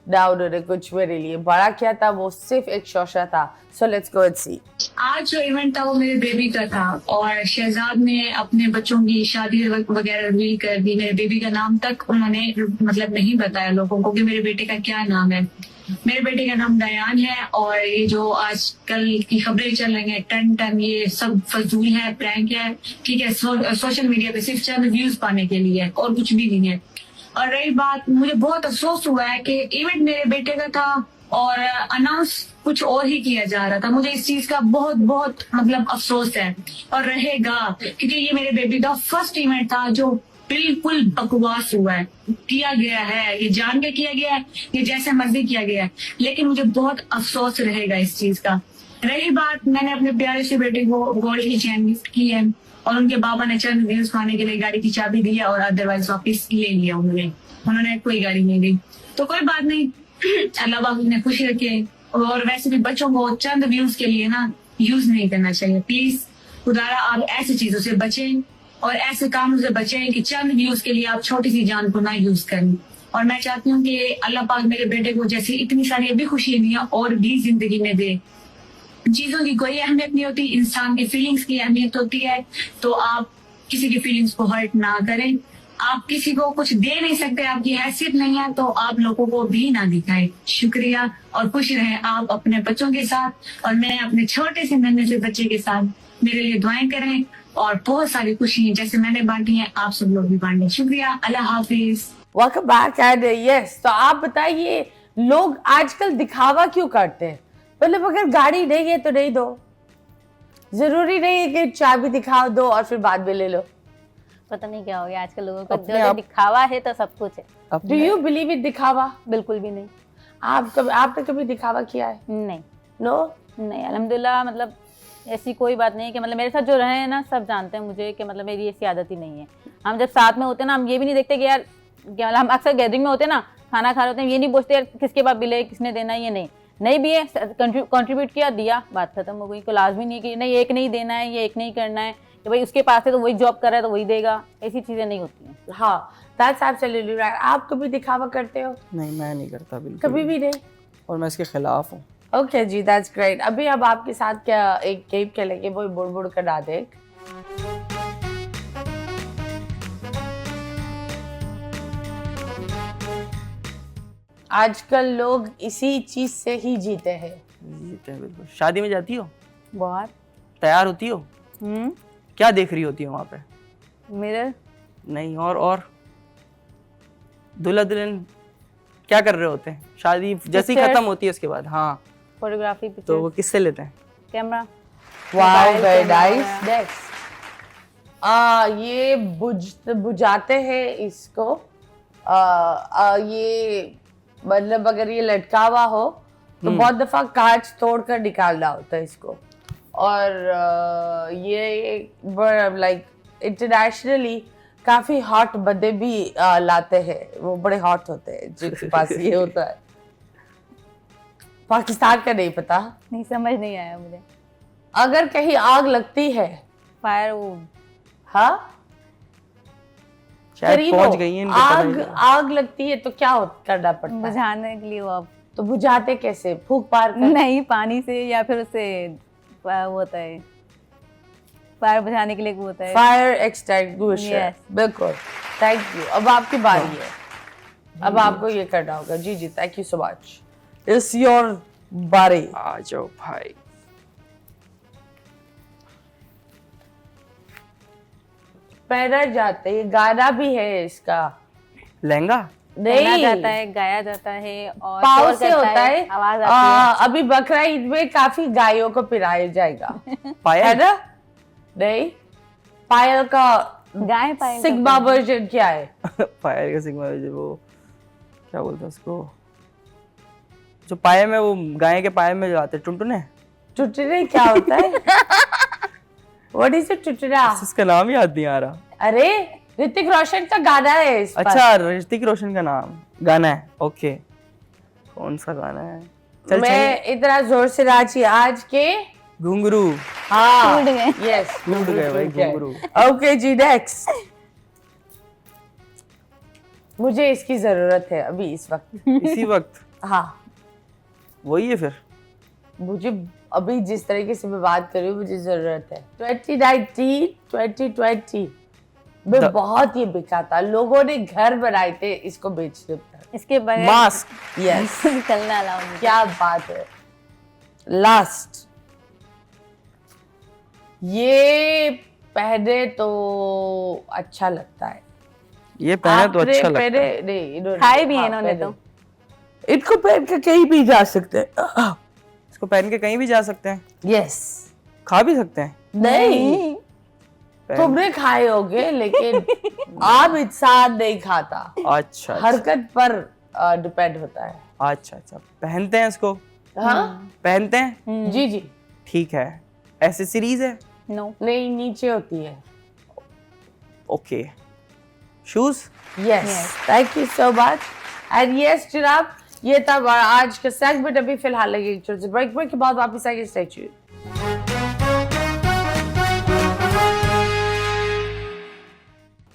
[SPEAKER 1] ना उन्होंने कुछ मेरे लिए बड़ा किया था, वो सिर्फ एक शोशा था। सो लेट्स गो एंड सी।
[SPEAKER 4] आज जो इवेंट था वो मेरे बेबी का था, और शहजाद ने अपने बच्चों की शादी वगैरह रिवील कर दी। मेरे बेबी का नाम तक उन्होंने मतलब नहीं बताया लोगों को कि मेरे बेटे का क्या नाम है। मेरे बेटे का नाम दयान है, और ये जो आजकल की खबरें चल रही हैं टन ये सब फजूल है, प्रैंक है, ठीक है, सोशल मीडिया पे सिर्फ चंद व्यूज पाने के लिए, और कुछ भी नहीं है। और रही बात, मुझे बहुत अफसोस हुआ है कि इवेंट मेरे बेटे का था और अनाउंस कुछ और ही किया जा रहा था। मुझे इस चीज का बहुत बहुत मतलब अफसोस है और रहेगा, क्योंकि ये मेरे बेबी का फर्स्ट इवेंट था जो बिल्कुल बकवास हुआ है, किया गया है, ये जान के किया गया है, ये जैसे मर्जी किया गया है, लेकिन मुझे बहुत अफसोस रहेगा इस चीज का। रही बात, मैंने अपने प्यारे से बेटे को गोल्ड की चैन गिफ्ट की है, और उनके बाबा ने चंद व्यूज पाने के लिए गाड़ी की चाबी दी है, और अदरवाइज वापिस ले लिया उन्होंने कोई गाड़ी नहीं दी। तो कोई बात नहीं, अल्लाह बाबू ने खुशी रखे। और वैसे भी बच्चों को चंद व्यूज के लिए ना यूज नहीं करना चाहिए। प्लीज खुदारा आप ऐसी चीजों से बचें और ऐसे कामों से बचें कि चंद व्यूज के लिए आप छोटी सी जान को ना यूज करें। और मैं चाहती हूँ कि अल्लाह पाक मेरे बेटे को जैसे इतनी सारी अभी खुशी दिया और भी जिंदगी में दे। चीजों की कोई अहमियत नहीं होती, इंसान की फीलिंग्स की अहमियत होती है। तो आप किसी की फीलिंग्स को हर्ट ना करें। आप किसी को कुछ दे नहीं सकते, आपकी हैसियत नहीं है, तो आप लोगों को भी ना दिखाए। शुक्रिया, और खुश रहें आप अपने बच्चों के साथ, और मैं अपने छोटे से नन्हे से बच्चे के साथ। मेरे लिए दुआएं करें, और बहुत सारी खुशी जैसे मैंने बांटी है आप सब लोग भी बांटें। शुक्रिया, अल्लाह हाफिज।
[SPEAKER 1] Welcome back. एंड यस, तो आप बताइए लोग आजकल दिखावा क्यों करते हैं? मतलब अगर गाड़ी नहीं है तो नहीं दो, जरूरी नहीं है कि चाबी दिखाओ दो और फिर बाद में ले लो।
[SPEAKER 3] पता नहीं क्या हो गया आजकल लोगों को, जो दिखावा है तो सब कुछ है।
[SPEAKER 1] डू यू बिलीव इन दिखावा?
[SPEAKER 3] बिल्कुल भी नहीं।
[SPEAKER 1] आपने कभी दिखावा किया है?
[SPEAKER 3] नहीं
[SPEAKER 1] नो?
[SPEAKER 3] नहीं, अल्हम्दुलिल्लाह, मतलब ऐसी कोई बात नहीं है कि मतलब मेरे साथ जो रहे हैं ना, सब जानते हैं मुझे कि मतलब मेरी ऐसी आदत ही नहीं है। हम जब साथ में होते हैं ना, हम ये भी नहीं देखते कि यार क्या, मतलब हम अक्सर गैदरिंग में होते हैं ना, खाना खा रहे होते हैं, ये नहीं पूछते यार किसके पास बिल है, किसने देना है, ये नहीं भी है, कंट्रीब्यूट किया, दिया, बात खत्म हो गई। कोई लाजमी नहीं है कि नहीं एक नहीं देना है, ये एक नहीं करना है, कि भाई उसके पास है तो वही जॉब कर रहा है तो वही देगा, ऐसी चीज़ें नहीं होती हैं।
[SPEAKER 1] हाँ, that's absolutely right. आप कभी दिखावा करते हो?
[SPEAKER 2] नहीं, मैं नहीं करता बिल्कुल,
[SPEAKER 1] कभी भी नहीं?
[SPEAKER 2] और मैं इसके खिलाफ हूँ।
[SPEAKER 1] ओके जी, दैट्स ग्रेट। अभी अब आपके साथ क्या एक गेम खेलेंगे, वो बुड़ बुड़ कर डा दे। आजकल लोग इसी चीज से ही जीते हैं।
[SPEAKER 2] जीते हैं बिल्कुल। शादी में जाती हो?
[SPEAKER 3] बहुत।
[SPEAKER 2] तैयार होती हो? क्या देख रही होती हो वहाँ पे?
[SPEAKER 3] मिरर।
[SPEAKER 2] नहीं, और दूल्हा दुल्हन क्या कर रहे होते हैं शादी जैसे ही खत्म होती है उसके बाद? हाँ,
[SPEAKER 3] फोटोग्राफी,
[SPEAKER 2] तो वो किससे लेते हैं?
[SPEAKER 3] Camera.
[SPEAKER 1] Wow,
[SPEAKER 3] mobile
[SPEAKER 1] very
[SPEAKER 3] camera.
[SPEAKER 1] Nice. Next, ये बुझाते हैं इसको। ये मतलब अगर ये लटका हुआ हो तो बहुत दफा कांच तोड़कर निकालना होता है इसको। और ये लाइक इंटरनेशनली काफी हॉट बंदे भी लाते हैं, वो बड़े हॉट होते हैं जिनके पास ये होता है। पाकिस्तान का नहीं पता।
[SPEAKER 3] नहीं, समझ नहीं आया मुझे।
[SPEAKER 1] अगर कहीं आग लगती है,
[SPEAKER 3] फायर वो
[SPEAKER 1] हाँ
[SPEAKER 2] शायद
[SPEAKER 1] करीब
[SPEAKER 2] पहुंच
[SPEAKER 1] हो,
[SPEAKER 2] गई है, इनको पता ही नहीं।
[SPEAKER 1] आग लगती है तो क्या करना पड़ता है?
[SPEAKER 3] बुझाने के लिए वो अब
[SPEAKER 1] तो बुझाते कैसे? फूक पार कर?
[SPEAKER 3] नहीं, पानी से या फिर उससे वो होता है, फायर बुझाने के लिए वो होता है।
[SPEAKER 1] Fire extinguisher.
[SPEAKER 3] Yes.
[SPEAKER 1] बिल्कुल, थैंक यू। अब आपकी बारी है, अब आपको ये करना होगा। जी जी, thank you so much. It's your बारी।
[SPEAKER 2] आ जाओ भाई।
[SPEAKER 1] पहना जाते, ये गाना भी है इसका।
[SPEAKER 2] लहंगा?
[SPEAKER 3] पहना
[SPEAKER 1] नहीं,
[SPEAKER 3] जाता है, गाया जाता है और
[SPEAKER 1] पाव
[SPEAKER 3] शोर
[SPEAKER 1] से
[SPEAKER 3] करता
[SPEAKER 1] होता है।
[SPEAKER 3] आवाज आती है।
[SPEAKER 1] अभी बकरा ईद में काफी गायों को पिलाया जाएगा, है
[SPEAKER 2] पायल?
[SPEAKER 1] ना? नहीं, पायल का
[SPEAKER 3] गाय पायल का
[SPEAKER 1] सिग्मा वर्जन क्या है?
[SPEAKER 2] पायल का सिग्मा जो वो क्या बोलते हैं उसको, जो पाये में, वो गाय के पाये में जो आते हैं, टुनटुने?
[SPEAKER 1] टुटने क्या होता है? व्हाट इज इट टुटना?
[SPEAKER 2] इसका नाम ही याद नहीं आ रहा।
[SPEAKER 1] अरे ऋतिक रोशन का गाना है इस पर।
[SPEAKER 2] अच्छा, ऋतिक रोशन का नाम गाना है। ओके, कौन सा गाना है? चल
[SPEAKER 1] मैं इतना जोर से नाची आज के
[SPEAKER 2] घुंघरू
[SPEAKER 1] हाँ
[SPEAKER 3] टूट गए।
[SPEAKER 1] यस
[SPEAKER 2] टूट गए भाई, घुंघरू।
[SPEAKER 1] ओके जी, नेक्स्ट। मुझे इसकी जरूरत है अभी इस वक्त।
[SPEAKER 2] इसी वक्त
[SPEAKER 1] हाँ,
[SPEAKER 2] वही है फिर।
[SPEAKER 1] मुझे अभी जिस तरीके से मैं बात कर रही हूँ मुझे जरूरत है। 2019 2020 में बहुत ये बिका था, लोगों ने घर बनाए थे इसको बेचने पर।
[SPEAKER 3] इसके बगैर
[SPEAKER 2] मास्क।
[SPEAKER 1] यस,
[SPEAKER 3] चलना अलाउ नहीं।
[SPEAKER 1] क्या बात है। लास्ट, ये पहने तो अच्छा लगता है।
[SPEAKER 2] ये पहने तो
[SPEAKER 1] आपने
[SPEAKER 2] अच्छा लगता
[SPEAKER 1] पहने
[SPEAKER 2] है।
[SPEAKER 1] नहीं, इन्होंने
[SPEAKER 3] खाए भी हैं
[SPEAKER 1] हाँ,
[SPEAKER 3] इन्होंने
[SPEAKER 1] पहने।
[SPEAKER 3] तो।
[SPEAKER 1] इनको पहन के कहीं भी जा सकते हैं।
[SPEAKER 2] इसको पहन के कहीं भी जा सकते हैं,
[SPEAKER 1] यस।
[SPEAKER 2] खा भी सकते हैं।
[SPEAKER 1] नहीं, तुमने खाए होगे लेकिन आम इंसान नहीं खाता।
[SPEAKER 2] अच्छा,
[SPEAKER 1] हरकत पर डिपेंड होता है।
[SPEAKER 2] अच्छा अच्छा, पहनते हैं इसको?
[SPEAKER 1] हाँ
[SPEAKER 2] पहनते हैं,
[SPEAKER 1] जी जी।
[SPEAKER 2] ठीक है। एसेसरीज है?
[SPEAKER 3] नो।
[SPEAKER 1] नहीं, नीचे होती है।
[SPEAKER 2] Okay. Shoes?
[SPEAKER 1] Yes, thank you so much. And yes जनाब, ये था हमारा आज का सेगमेंट। अभी फिलहाल लगे एक छोटे से ब्रेक के बाद वापस आएंगे। Stay tuned.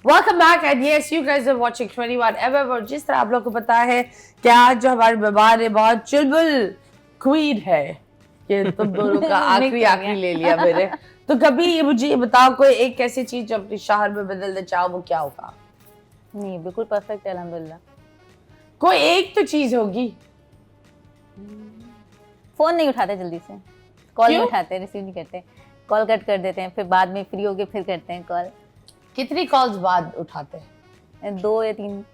[SPEAKER 1] Welcome back and yes you guys are watching 21mm। और जिस तरह आप लोग को पता है कि आज जो हमारे मेहमान है बहुत चुलबुल क्वीन है, कि तुम दोनों का आखिरी ले लिया मैंने। तो कभी ये मुझे ये बताओ, कोई एक ऐसी चीज जो अपने शहर में बदलना चाहो वो क्या होगा?
[SPEAKER 3] नहीं, बिल्कुल परफेक्ट है अल्हम्दुलिल्लाह।
[SPEAKER 1] कोई एक तो चीज होगी।
[SPEAKER 3] फोन नहीं उठाते जल्दी से, कॉल नहीं
[SPEAKER 1] क्यों?
[SPEAKER 3] उठाते, रिसीव नहीं करते, कॉल कट कर देते हैं, फिर बाद में फ्री होके फिर करते हैं कॉल।
[SPEAKER 1] कितनी कॉल्स बाद उठाते हैं?
[SPEAKER 3] 2 या 3।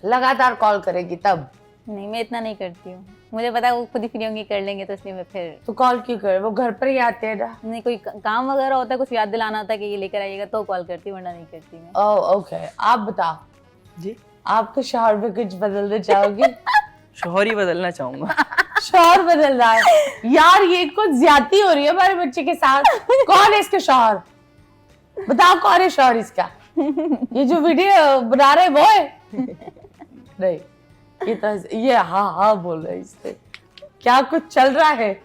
[SPEAKER 1] लगातार कॉल करेगी तब?
[SPEAKER 3] नहीं, मैं इतना नहीं करती हूँ, मुझे पता है वो खुद ही फ्री होंगे कर लेंगे, तो इसलिए मैं फिर
[SPEAKER 1] तो कॉल क्यों करे? वो घर पर ही आते हैं ना।
[SPEAKER 3] नहीं, कोई काम वगैरह होता है, कुछ याद दिलाना होता है कि ये लेकर आइएगा, तो कॉल करती हूँ, वरना नहीं करती मैं।
[SPEAKER 1] ओह ओके, आप बताओ,
[SPEAKER 2] जी,
[SPEAKER 1] आपके शहर में कुछ बदलना चाहोगी?
[SPEAKER 2] शौहर ही बदलना चाहूंगा।
[SPEAKER 1] शौहर बदल रहा है यार, ये कुछ ज्यादती हो रही है हमारे बच्चे के साथ। कौन है इसका शौहर? बताओ कौन है शौहर इसका? ये जो वीडियो बना रहे वो है? नहीं, ये हाँ बोल रहे इससे। क्या कुछ चल रहा है?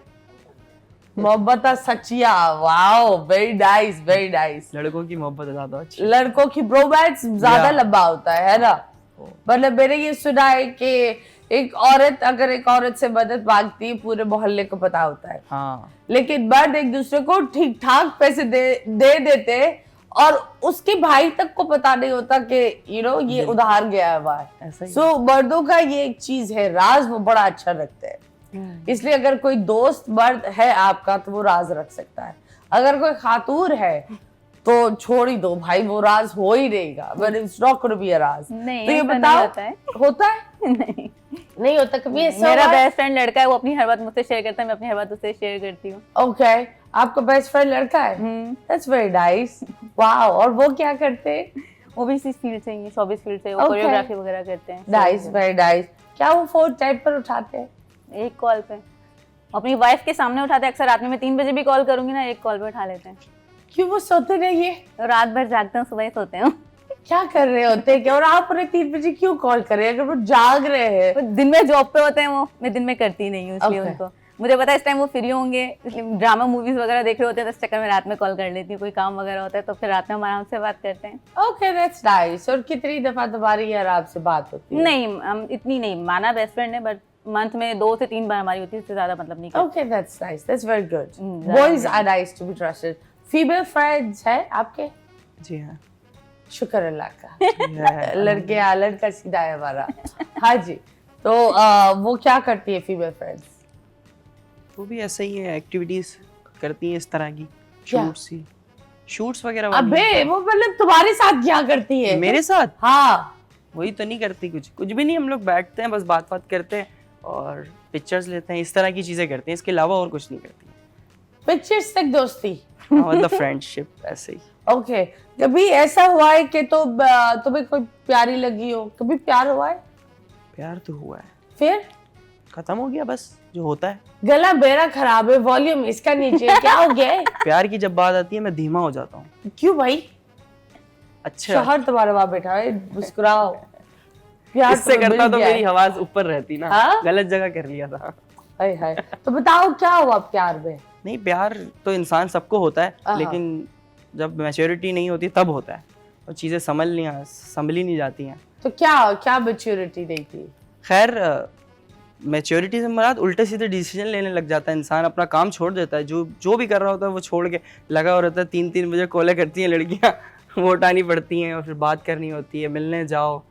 [SPEAKER 1] मोहब्बत सच्चिया, wow, very nice, very nice.
[SPEAKER 2] लड़कों की मोहब्बत ज्यादा अच्छी।
[SPEAKER 1] लड़कों की ब्रोमैंस ज्यादा लंबा होता है ना? मतलब मैंने ये सुना है कि एक औरत अगर एक औरत से मदद मांगती है पूरे मोहल्ले को पता होता है।
[SPEAKER 2] हाँ,
[SPEAKER 1] लेकिन मर्द एक दूसरे को ठीक ठाक पैसे दे देते और उसके भाई तक को पता नहीं होता कि ये उधार गया है बाहर।
[SPEAKER 2] ऐसा ही।
[SPEAKER 1] सो मर्दों का ये एक चीज है, राज वो बड़ा अच्छा रखते हैं। इसलिए अगर कोई दोस्त मर्द है आपका तो वो राज रख सकता है। अगर कोई खातून है तो छोड़ ही दो भाई, वो राज हो ही रहेगा, but it's not gonna be a राज।
[SPEAKER 3] नहीं,
[SPEAKER 1] तो ये
[SPEAKER 3] ऐसा नहीं
[SPEAKER 1] बताओ,
[SPEAKER 3] होता है।
[SPEAKER 1] होता है? नहीं होता कभी ऐसा?
[SPEAKER 3] मेरा बेस्ट फ्रेंड लड़का है, वो अपनी हर बात मुझसे शेयर करता है, मैं अपनी हर बात उससे शेयर करती हूँ।
[SPEAKER 1] ओके, आपका बेस्ट फ्रेंड लड़का है? That's very nice, wow. और वो क्या करते हैं?
[SPEAKER 3] वो भी इसी फील्ड से ही, शोबिस फील्ड से, वो
[SPEAKER 1] Okay.
[SPEAKER 3] कोरियोग्राफी वगैरह करते हैं।
[SPEAKER 1] Nice, very nice. क्या वो फोन टाइम पर उठाते हैं?
[SPEAKER 3] एक कॉल पे अपनी वाइफ के सामने उठाते हैं। अक्सर रात में मैं 3 बजे भी कॉल करूंगी ना, एक कॉल पे उठा लेते हैं।
[SPEAKER 1] क्यों, वो सोते नहीं है?
[SPEAKER 3] रात भर जागते हैं, सुबह ही सोते हैं।
[SPEAKER 1] क्या कर रहे होते हैं क्या? और आप उन्हें 3 बजे क्यों कॉल कर रहे हैं अगर वो जाग रहे हैं?
[SPEAKER 3] वो दिन में जॉब पे होते हैं, वो मैं दिन में करती नहीं हूँ, इसलिए
[SPEAKER 1] Okay.
[SPEAKER 3] उनको मुझे पता है इस टाइम वो फ्री होंगे, इसलिए ड्रामा मूवीज वगैरह देख रहे होते हैं, तो इस चक्कर में रात में कॉल कर लेती हूँ। कोई काम वगैरह होता है तो फिर रात में हम आराम से बात करते हैं।
[SPEAKER 1] Okay, that's nice. और कितनी दफा तुम्हारी यार आपसे बात होती है?
[SPEAKER 3] नहीं, हम इतनी नहीं, माना बेस्ट फ्रेंड है, बट मंथ में 2 से 3 बार हमारी होती है, इससे ज्यादा मतलब नहीं करते।
[SPEAKER 1] Okay, that's nice, that's very good.
[SPEAKER 3] ज्यादा
[SPEAKER 1] boys are nice to be trusted. Female friends है आपके?
[SPEAKER 2] जी हाँ।
[SPEAKER 1] शुक्र अल्लाह का। लड़का सीधा है हमारा। हाँ जी, तो वो क्या करती है फीमेल फ्रेंड्स?
[SPEAKER 2] वो भी ऐसा ही है, एक्टिविटीज करती हैं इस तरह की,
[SPEAKER 1] क्या?
[SPEAKER 2] शूट्स वगैरह वाली।
[SPEAKER 1] अबे वो मतलब तुम्हारे साथ क्या करती है?
[SPEAKER 2] मेरे साथ
[SPEAKER 1] हाँ,
[SPEAKER 2] वही तो नहीं करती, कुछ भी नहीं। हम लोग बैठते हैं, बस बात करते हैं और पिक्चर्स लेते हैं, इस तरह की चीजें करते हैं। इसके अलावा और कुछ नहीं करती।
[SPEAKER 1] पिक्चर्स तक दोस्ती।
[SPEAKER 2] हाँ, मतलब फ्रेंडशिप ऐसे ही।
[SPEAKER 1] ओके, कभी ऐसा हुआ है कि तुम्हें कोई प्यारी लगी हो? कभी प्यार हुआ है?
[SPEAKER 2] प्यार तो हुआ है,
[SPEAKER 1] फिर
[SPEAKER 2] खत्म हो गया, बस जो होता है।
[SPEAKER 1] गला मेरा खराब है, वॉल्यूम इसका नीचे है, क्या हो गया है?
[SPEAKER 2] प्यार की जब बात आती है मैं धीमा हो जाता हूँ।
[SPEAKER 1] क्यों भाई?
[SPEAKER 2] अच्छा,
[SPEAKER 1] शौहर तुम्हारा वहां बैठा है, मुस्कुराओ। प्यार
[SPEAKER 2] इससे
[SPEAKER 1] तुम्हें
[SPEAKER 2] करता
[SPEAKER 1] मिल
[SPEAKER 2] तो
[SPEAKER 1] गया
[SPEAKER 2] मेरी
[SPEAKER 1] है।
[SPEAKER 2] आवाज ऊपर रहती ना।
[SPEAKER 1] हाँ?
[SPEAKER 2] गलत जगह कर लिया था।
[SPEAKER 1] हाय हाय, तो बताओ क्या हुआ प्यार में?
[SPEAKER 2] नहीं, प्यार तो इंसान सबको होता है,
[SPEAKER 1] हाँ।
[SPEAKER 2] लेकिन जब मैच्योरिटी नहीं होती तब होता है और चीजें संभली नहीं जाती हैं।
[SPEAKER 1] तो क्या मैच्योरिटी नहीं थी?
[SPEAKER 2] खैर, मैच्योरिटी से मुराद उल्टे सीधे डिसीजन लेने लग जाता है इंसान, अपना काम छोड़ देता है। जो भी कर रहा होता है वो छोड़ के लगा हो रहता है। 3-3 बजे कॉलें करती हैं लड़कियां, वो उठानी पड़ती हैं और फिर बात करनी होती है, मिलने जाओ,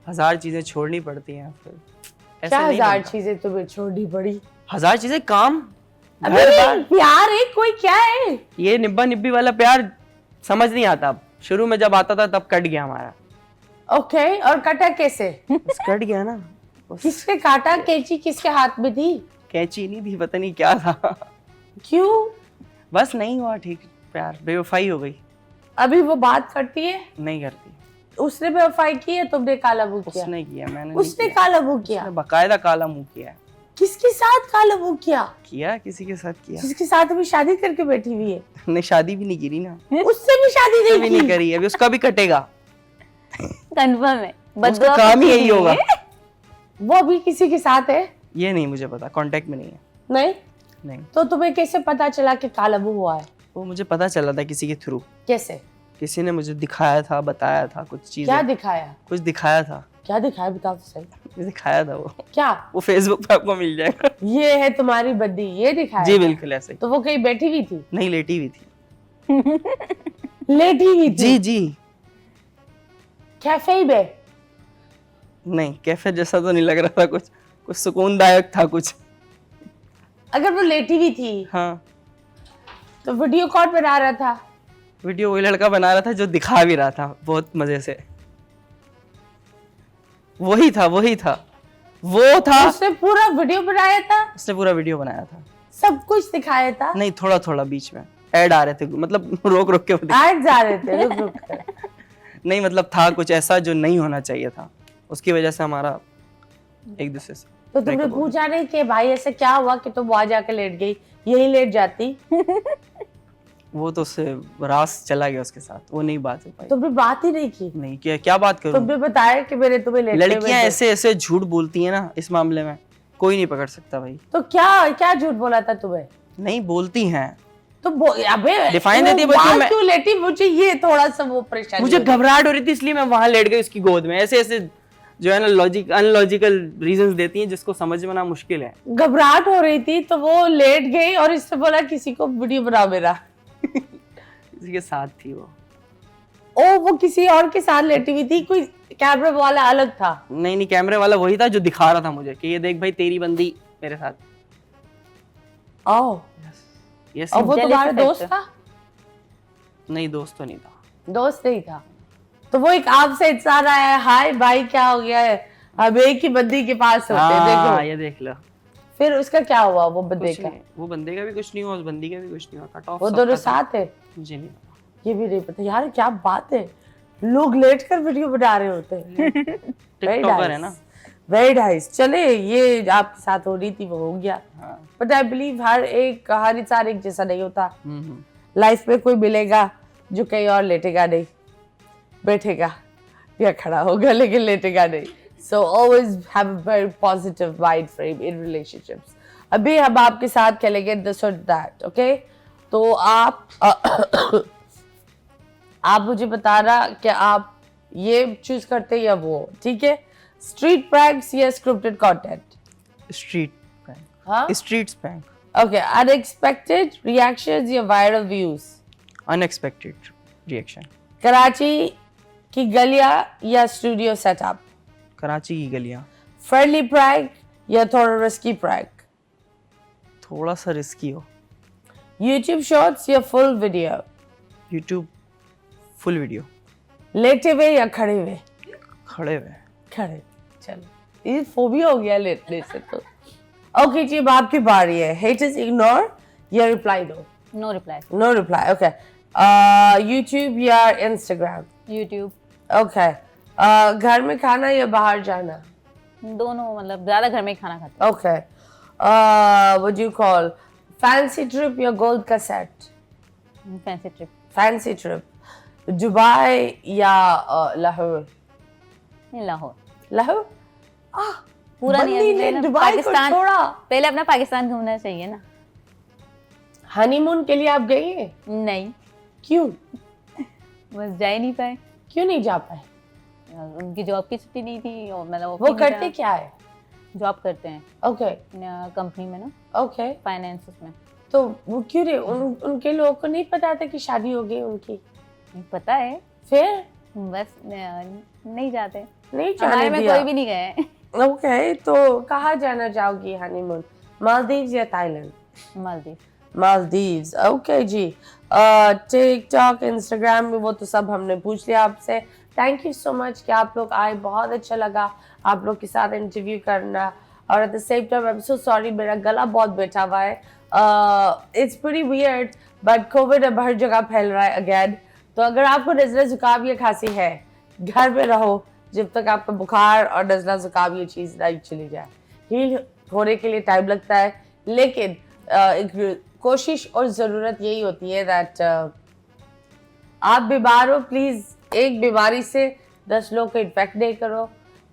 [SPEAKER 2] 1000 चीजें छोड़नी पड़ती हैं। फिर ऐसा
[SPEAKER 1] क्या
[SPEAKER 2] नहीं
[SPEAKER 1] 1000
[SPEAKER 2] बनता।
[SPEAKER 1] चीजें तुम्हें छोड़नी पड़ी?
[SPEAKER 2] 1000 चीजें, काम,
[SPEAKER 1] अबे
[SPEAKER 2] घर बार।
[SPEAKER 1] प्यार है कोई, क्या है?
[SPEAKER 2] ये निब्बा निब्बी वाला प्यार समझ नहीं आता। अब शुरू में जब आता था तब कट गया हमारा।
[SPEAKER 1] ओके, और कटा कैसे?
[SPEAKER 2] बस कट गया ना। बस
[SPEAKER 1] किसने काटा? कैंची किसके हाथ में थी?
[SPEAKER 2] कैंची नहीं थी, पता नहीं क्या था।
[SPEAKER 1] क्यों?
[SPEAKER 2] बस नहीं हुआ ठीक प्यार, बेवफाई हो गई।
[SPEAKER 1] अभी वो बात करती है?
[SPEAKER 2] नहीं करती।
[SPEAKER 1] उसने बेवफाई की है, तुमने काला मुंह किया?
[SPEAKER 2] उसने किया, मैंने नहीं
[SPEAKER 1] उसने
[SPEAKER 2] किया।
[SPEAKER 1] काला मुंह किया?
[SPEAKER 2] उसने बकायदा काला मुंह किया है।
[SPEAKER 1] किसके साथ काला मुंह किया?
[SPEAKER 2] किया, किसी के साथ किया।
[SPEAKER 1] जिसके साथ अभी शादी करके बैठी हुई है?
[SPEAKER 2] नहीं, शादी भी नहीं करी ना।
[SPEAKER 1] उससे भी शादी
[SPEAKER 2] भी
[SPEAKER 1] नहीं
[SPEAKER 2] नहीं
[SPEAKER 1] की?
[SPEAKER 2] करी, अभी उसका भी कटेगा।
[SPEAKER 3] कंफर्म है,
[SPEAKER 2] उसका
[SPEAKER 3] बददुआ
[SPEAKER 2] काम ही
[SPEAKER 3] कुछ
[SPEAKER 2] यही
[SPEAKER 3] नहीं
[SPEAKER 2] होगा।
[SPEAKER 3] है।
[SPEAKER 1] वो अभी किसी के साथ है?
[SPEAKER 2] ये नहीं मुझे पता, कांटेक्ट में नहीं है।
[SPEAKER 1] नहीं?
[SPEAKER 2] नहीं,
[SPEAKER 1] तो तुम्हें कैसे पता चला कि काला मुंह हुआ है?
[SPEAKER 2] वो मुझे पता चला था किसी के थ्रू।
[SPEAKER 1] कैसे?
[SPEAKER 2] किसी ने मुझे दिखाया था, बताया था कुछ
[SPEAKER 1] क्या
[SPEAKER 2] चीजें।
[SPEAKER 1] दिखाया?
[SPEAKER 2] कुछ दिखाया था,
[SPEAKER 1] क्या दिखाया बताओ तो सही।
[SPEAKER 2] दिखाया था वो।
[SPEAKER 1] क्या?
[SPEAKER 2] वो फेसबुक पे आपको मिल जाएगा।
[SPEAKER 1] ये है तुम्हारी बद्दी, ये दिखाया?
[SPEAKER 2] जी बिल्कुल ऐसे ही।
[SPEAKER 1] तो वो कहीं बैठी हुई थी?
[SPEAKER 2] नहीं, लेटी हुई थी।
[SPEAKER 1] लेटी हुई थी?
[SPEAKER 2] जी जी।
[SPEAKER 1] कैफे में?
[SPEAKER 2] नहीं, कैफे जैसा तो नहीं लग रहा था, कुछ सुकूनदायक था कुछ।
[SPEAKER 1] अगर वो लेटी हुई थी
[SPEAKER 2] हाँ,
[SPEAKER 1] तो वीडियो कॉल बना रहा था?
[SPEAKER 2] वीडियो वही लड़का बना रहा था जो दिखा भी रहा था बहुत मजे से। वही था वो था।
[SPEAKER 1] उसने पूरा वीडियो बनाया था?
[SPEAKER 2] उसने पूरा वीडियो बनाया था।
[SPEAKER 1] सब कुछ दिखाया था?
[SPEAKER 2] नहीं, थोड़ा थोड़ा बीच में ऐड आ रहे थे, मतलब रोक के वो
[SPEAKER 1] आज जा रहे थे रुक रुक कर।
[SPEAKER 2] नहीं, मतलब था कुछ ऐसा जो नहीं होना चाहिए था, उसकी वजह से हमारा एक दूसरे से
[SPEAKER 1] तो तुमने पूछा नहीं कि भाई ऐसा क्या हुआ कि तुम वहां जाके लेट गई, यही लेट जाती?
[SPEAKER 2] वो तो उससे रास चला गया उसके साथ, वो नहीं बात हो पाई।
[SPEAKER 1] तुमने बात ही नहीं की?
[SPEAKER 2] नहीं किया, क्या बात करूं?
[SPEAKER 1] तुमने बताया कि मेरे तुम्हें लेट
[SPEAKER 2] लड़कियां ऐसे ऐसे झूठ बोलती हैं ना, इस मामले में कोई नहीं पकड़ सकता भाई।
[SPEAKER 1] तो क्या झूठ बोला था तुम्हें?
[SPEAKER 2] नहीं बोलती हैं
[SPEAKER 1] तो अबे
[SPEAKER 2] Define देती है बच्चों में।
[SPEAKER 1] क्यों लेटी? मुझे ये थोड़ा सा वो परेशानी
[SPEAKER 2] मुझे
[SPEAKER 1] हो रही है।
[SPEAKER 2] घबराहट हो रही थी इसलिए मैं वहां लेट गई उसकी गोद में। ऐसे ऐसे जो है ना अनलॉजिकल रीजंस देती हैं जिसको समझना मुश्किल है।
[SPEAKER 1] घबराहट हो रही थी तो वो लेट गई और इससे बोला किसी को वीडियो बना मेरा।
[SPEAKER 2] किसी के साथ थी वो।
[SPEAKER 1] ओ वो किसी और के साथ लेटी हुई थी, कोई कैमरा वाला अलग था?
[SPEAKER 2] नहीं कैमरे वाला वही था जो दिखा रहा था मुझे कि ये देख भाई तेरी बंदी मेरे साथ।
[SPEAKER 1] Oh
[SPEAKER 2] yes.
[SPEAKER 1] और वो
[SPEAKER 3] Jealous
[SPEAKER 1] तुम्हारा
[SPEAKER 3] effect।
[SPEAKER 1] दोस्त था?
[SPEAKER 2] नहीं दोस्त तो नहीं था।
[SPEAKER 1] दोस्त नहीं था तो वो एक आपसे इतना रहा है, हाय भाई क्या हो गया है, अब एक ही बंदी के पास होते हैं,
[SPEAKER 2] हाँ
[SPEAKER 1] देखो।
[SPEAKER 2] ये देख लो।
[SPEAKER 1] फिर उसका क्या हुआ वो बंदे
[SPEAKER 2] कुछ
[SPEAKER 1] का?
[SPEAKER 2] नहीं, वो बंदे का भी कुछ नहीं हुआ, उस बंदी का भी कुछ नहीं हुआ। कट ऑफ
[SPEAKER 1] वो दोनों साथ है?
[SPEAKER 2] मुझे नहीं पता।
[SPEAKER 1] ये भी नहीं पता यार, क्या बात है, लोग लेट कर वीडियो बना रहे होते हैं।
[SPEAKER 2] टिकटॉकर है ना।
[SPEAKER 1] Very nice. चले ये आपके साथ हो रही थी वो हो गया,
[SPEAKER 2] हाँ।
[SPEAKER 1] बट आई बिलीव हर इंसान एक जैसा नहीं होता।
[SPEAKER 2] हम्म।
[SPEAKER 1] लाइफ में कोई मिलेगा जो कहीं और लेटेगा नहीं, बैठेगा या खड़ा होगा लेकिन लेटेगा नहीं। So always have a very positive mind frame in relationships. अभी हम आपके साथ खेलेंगे दिस और दैट, ओके? तो आप आप मुझे बताना कि आप ये चूज करते या वो, ठीक है? स्ट्रीट प्रैंक्स या स्क्रिप्टेड कंटेंट?
[SPEAKER 2] Street prank.
[SPEAKER 1] हाँ,
[SPEAKER 2] street prank.
[SPEAKER 1] Okay. Unexpected reactions या viral views?
[SPEAKER 2] Unexpected reaction.
[SPEAKER 1] Karachi की गलियां या स्टूडियो सेटअप?
[SPEAKER 2] कराची की गलियां।
[SPEAKER 1] फ्रेंडली प्रैंक या थोड़ा रिस्की प्रैंक?
[SPEAKER 2] थोड़ा सा रिस्की हो।
[SPEAKER 1] यूट्यूब शॉर्ट्स या full video?
[SPEAKER 2] YouTube full video.
[SPEAKER 1] लेटे हुए या खड़े हुए?
[SPEAKER 2] खड़े हुए।
[SPEAKER 1] खड़े। चलो ये फोबिया हो गया लेटने से तो। ओके जी, अब आपकी बारी है। हेटर्स इग्नोर या रिप्लाई दो?
[SPEAKER 3] No reply.
[SPEAKER 1] No reply, okay. YouTube या इंस्टाग्राम?
[SPEAKER 3] यूट्यूब।
[SPEAKER 1] ओके। घर में खाना या बाहर जाना?
[SPEAKER 3] दोनों, मतलब ज्यादा घर में ही खाना खाते
[SPEAKER 1] okay. What do you call fancy trip या गोल्ड का सेट?
[SPEAKER 3] हैं। Fancy trip.
[SPEAKER 1] Fancy trip. Dubai या लाहौर?
[SPEAKER 3] नहीं, लाहौर।
[SPEAKER 1] लाहौर?
[SPEAKER 3] पूरा नहीं,
[SPEAKER 1] बंदी
[SPEAKER 3] अभी
[SPEAKER 1] ने
[SPEAKER 3] ना
[SPEAKER 1] दुबई को
[SPEAKER 3] पाकिस्तान
[SPEAKER 1] छोड़ा।
[SPEAKER 3] पहले अपना पाकिस्तान घूमना चाहिए ना।
[SPEAKER 1] हनीमून के लिए आप गई हैं?
[SPEAKER 3] नहीं,
[SPEAKER 1] क्यों?
[SPEAKER 3] बस जा ही नहीं पाए।
[SPEAKER 1] क्यों नहीं जा पाए?
[SPEAKER 3] उनकी जॉब की छुट्टी नहीं थी, और मतलब
[SPEAKER 1] वो करते क्या है?
[SPEAKER 3] जॉब करते हैं
[SPEAKER 1] ओके
[SPEAKER 3] कंपनी में ना,
[SPEAKER 1] ओके।
[SPEAKER 3] फाइनेंस में।
[SPEAKER 1] तो वो क्यों रे उनके लोगों को नहीं पता था कि शादी हो गई उनकी?
[SPEAKER 3] पता है,
[SPEAKER 1] फिर
[SPEAKER 3] बस नहीं जाते।
[SPEAKER 1] नहीं
[SPEAKER 3] हमारे
[SPEAKER 1] जाने
[SPEAKER 3] में
[SPEAKER 1] दिया?
[SPEAKER 3] कोई भी नहीं गए।
[SPEAKER 1] ओके, तो कहाँ जाना चाहोगी हनीमून? मालदीव्स या थाईलैंड?
[SPEAKER 3] मालदीव।
[SPEAKER 1] मालदीव्स, ओके जी। टिकटॉक, इंस्टाग्राम में वो तो सब हमने पूछ लिया आपसे। थैंक यू सो मच कि आप लोग आए, बहुत अच्छा लगा आप लोग के साथ इंटरव्यू करना। और at the same time I am so sorry, मेरा गला बहुत बैठा हुआ है। It's pretty weird but Covid अब हर जगह फैल रहा है अगेन। तो अगर आपको नज़ला जुकाम या खांसी है, घर में रहो जब तक आपका बुखार और नज़ला जुकाम ये चीज़ नहीं चली जाए। हील होने के लिए टाइम लगता है, लेकिन एक कोशिश और ज़रूरत यही होती है दैट आप बीमार हो, प्लीज़ एक बीमारी से 10 लोग को इन्फेक्ट नहीं करो,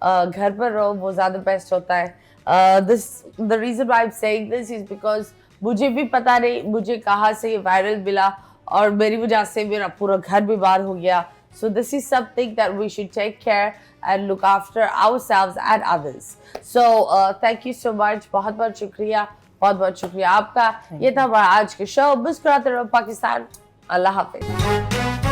[SPEAKER 1] घर पर रहो, वो ज़्यादा बेस्ट होता है। The reason why I am saying this is because मुझे भी पता नहीं मुझे कहाँ से ये वायरल मिला और मेरी वजह से मेरा पूरा घर बीमार हो गया। So this is something that we should take care and look after ourselves and others. So thank you so much. बहुत बहुत शुक्रिया, बहुत बहुत शुक्रिया आपका। ये था हमारा आज के शो। मुस्कुराते रहो पाकिस्तान। अल्लाह हाफिज।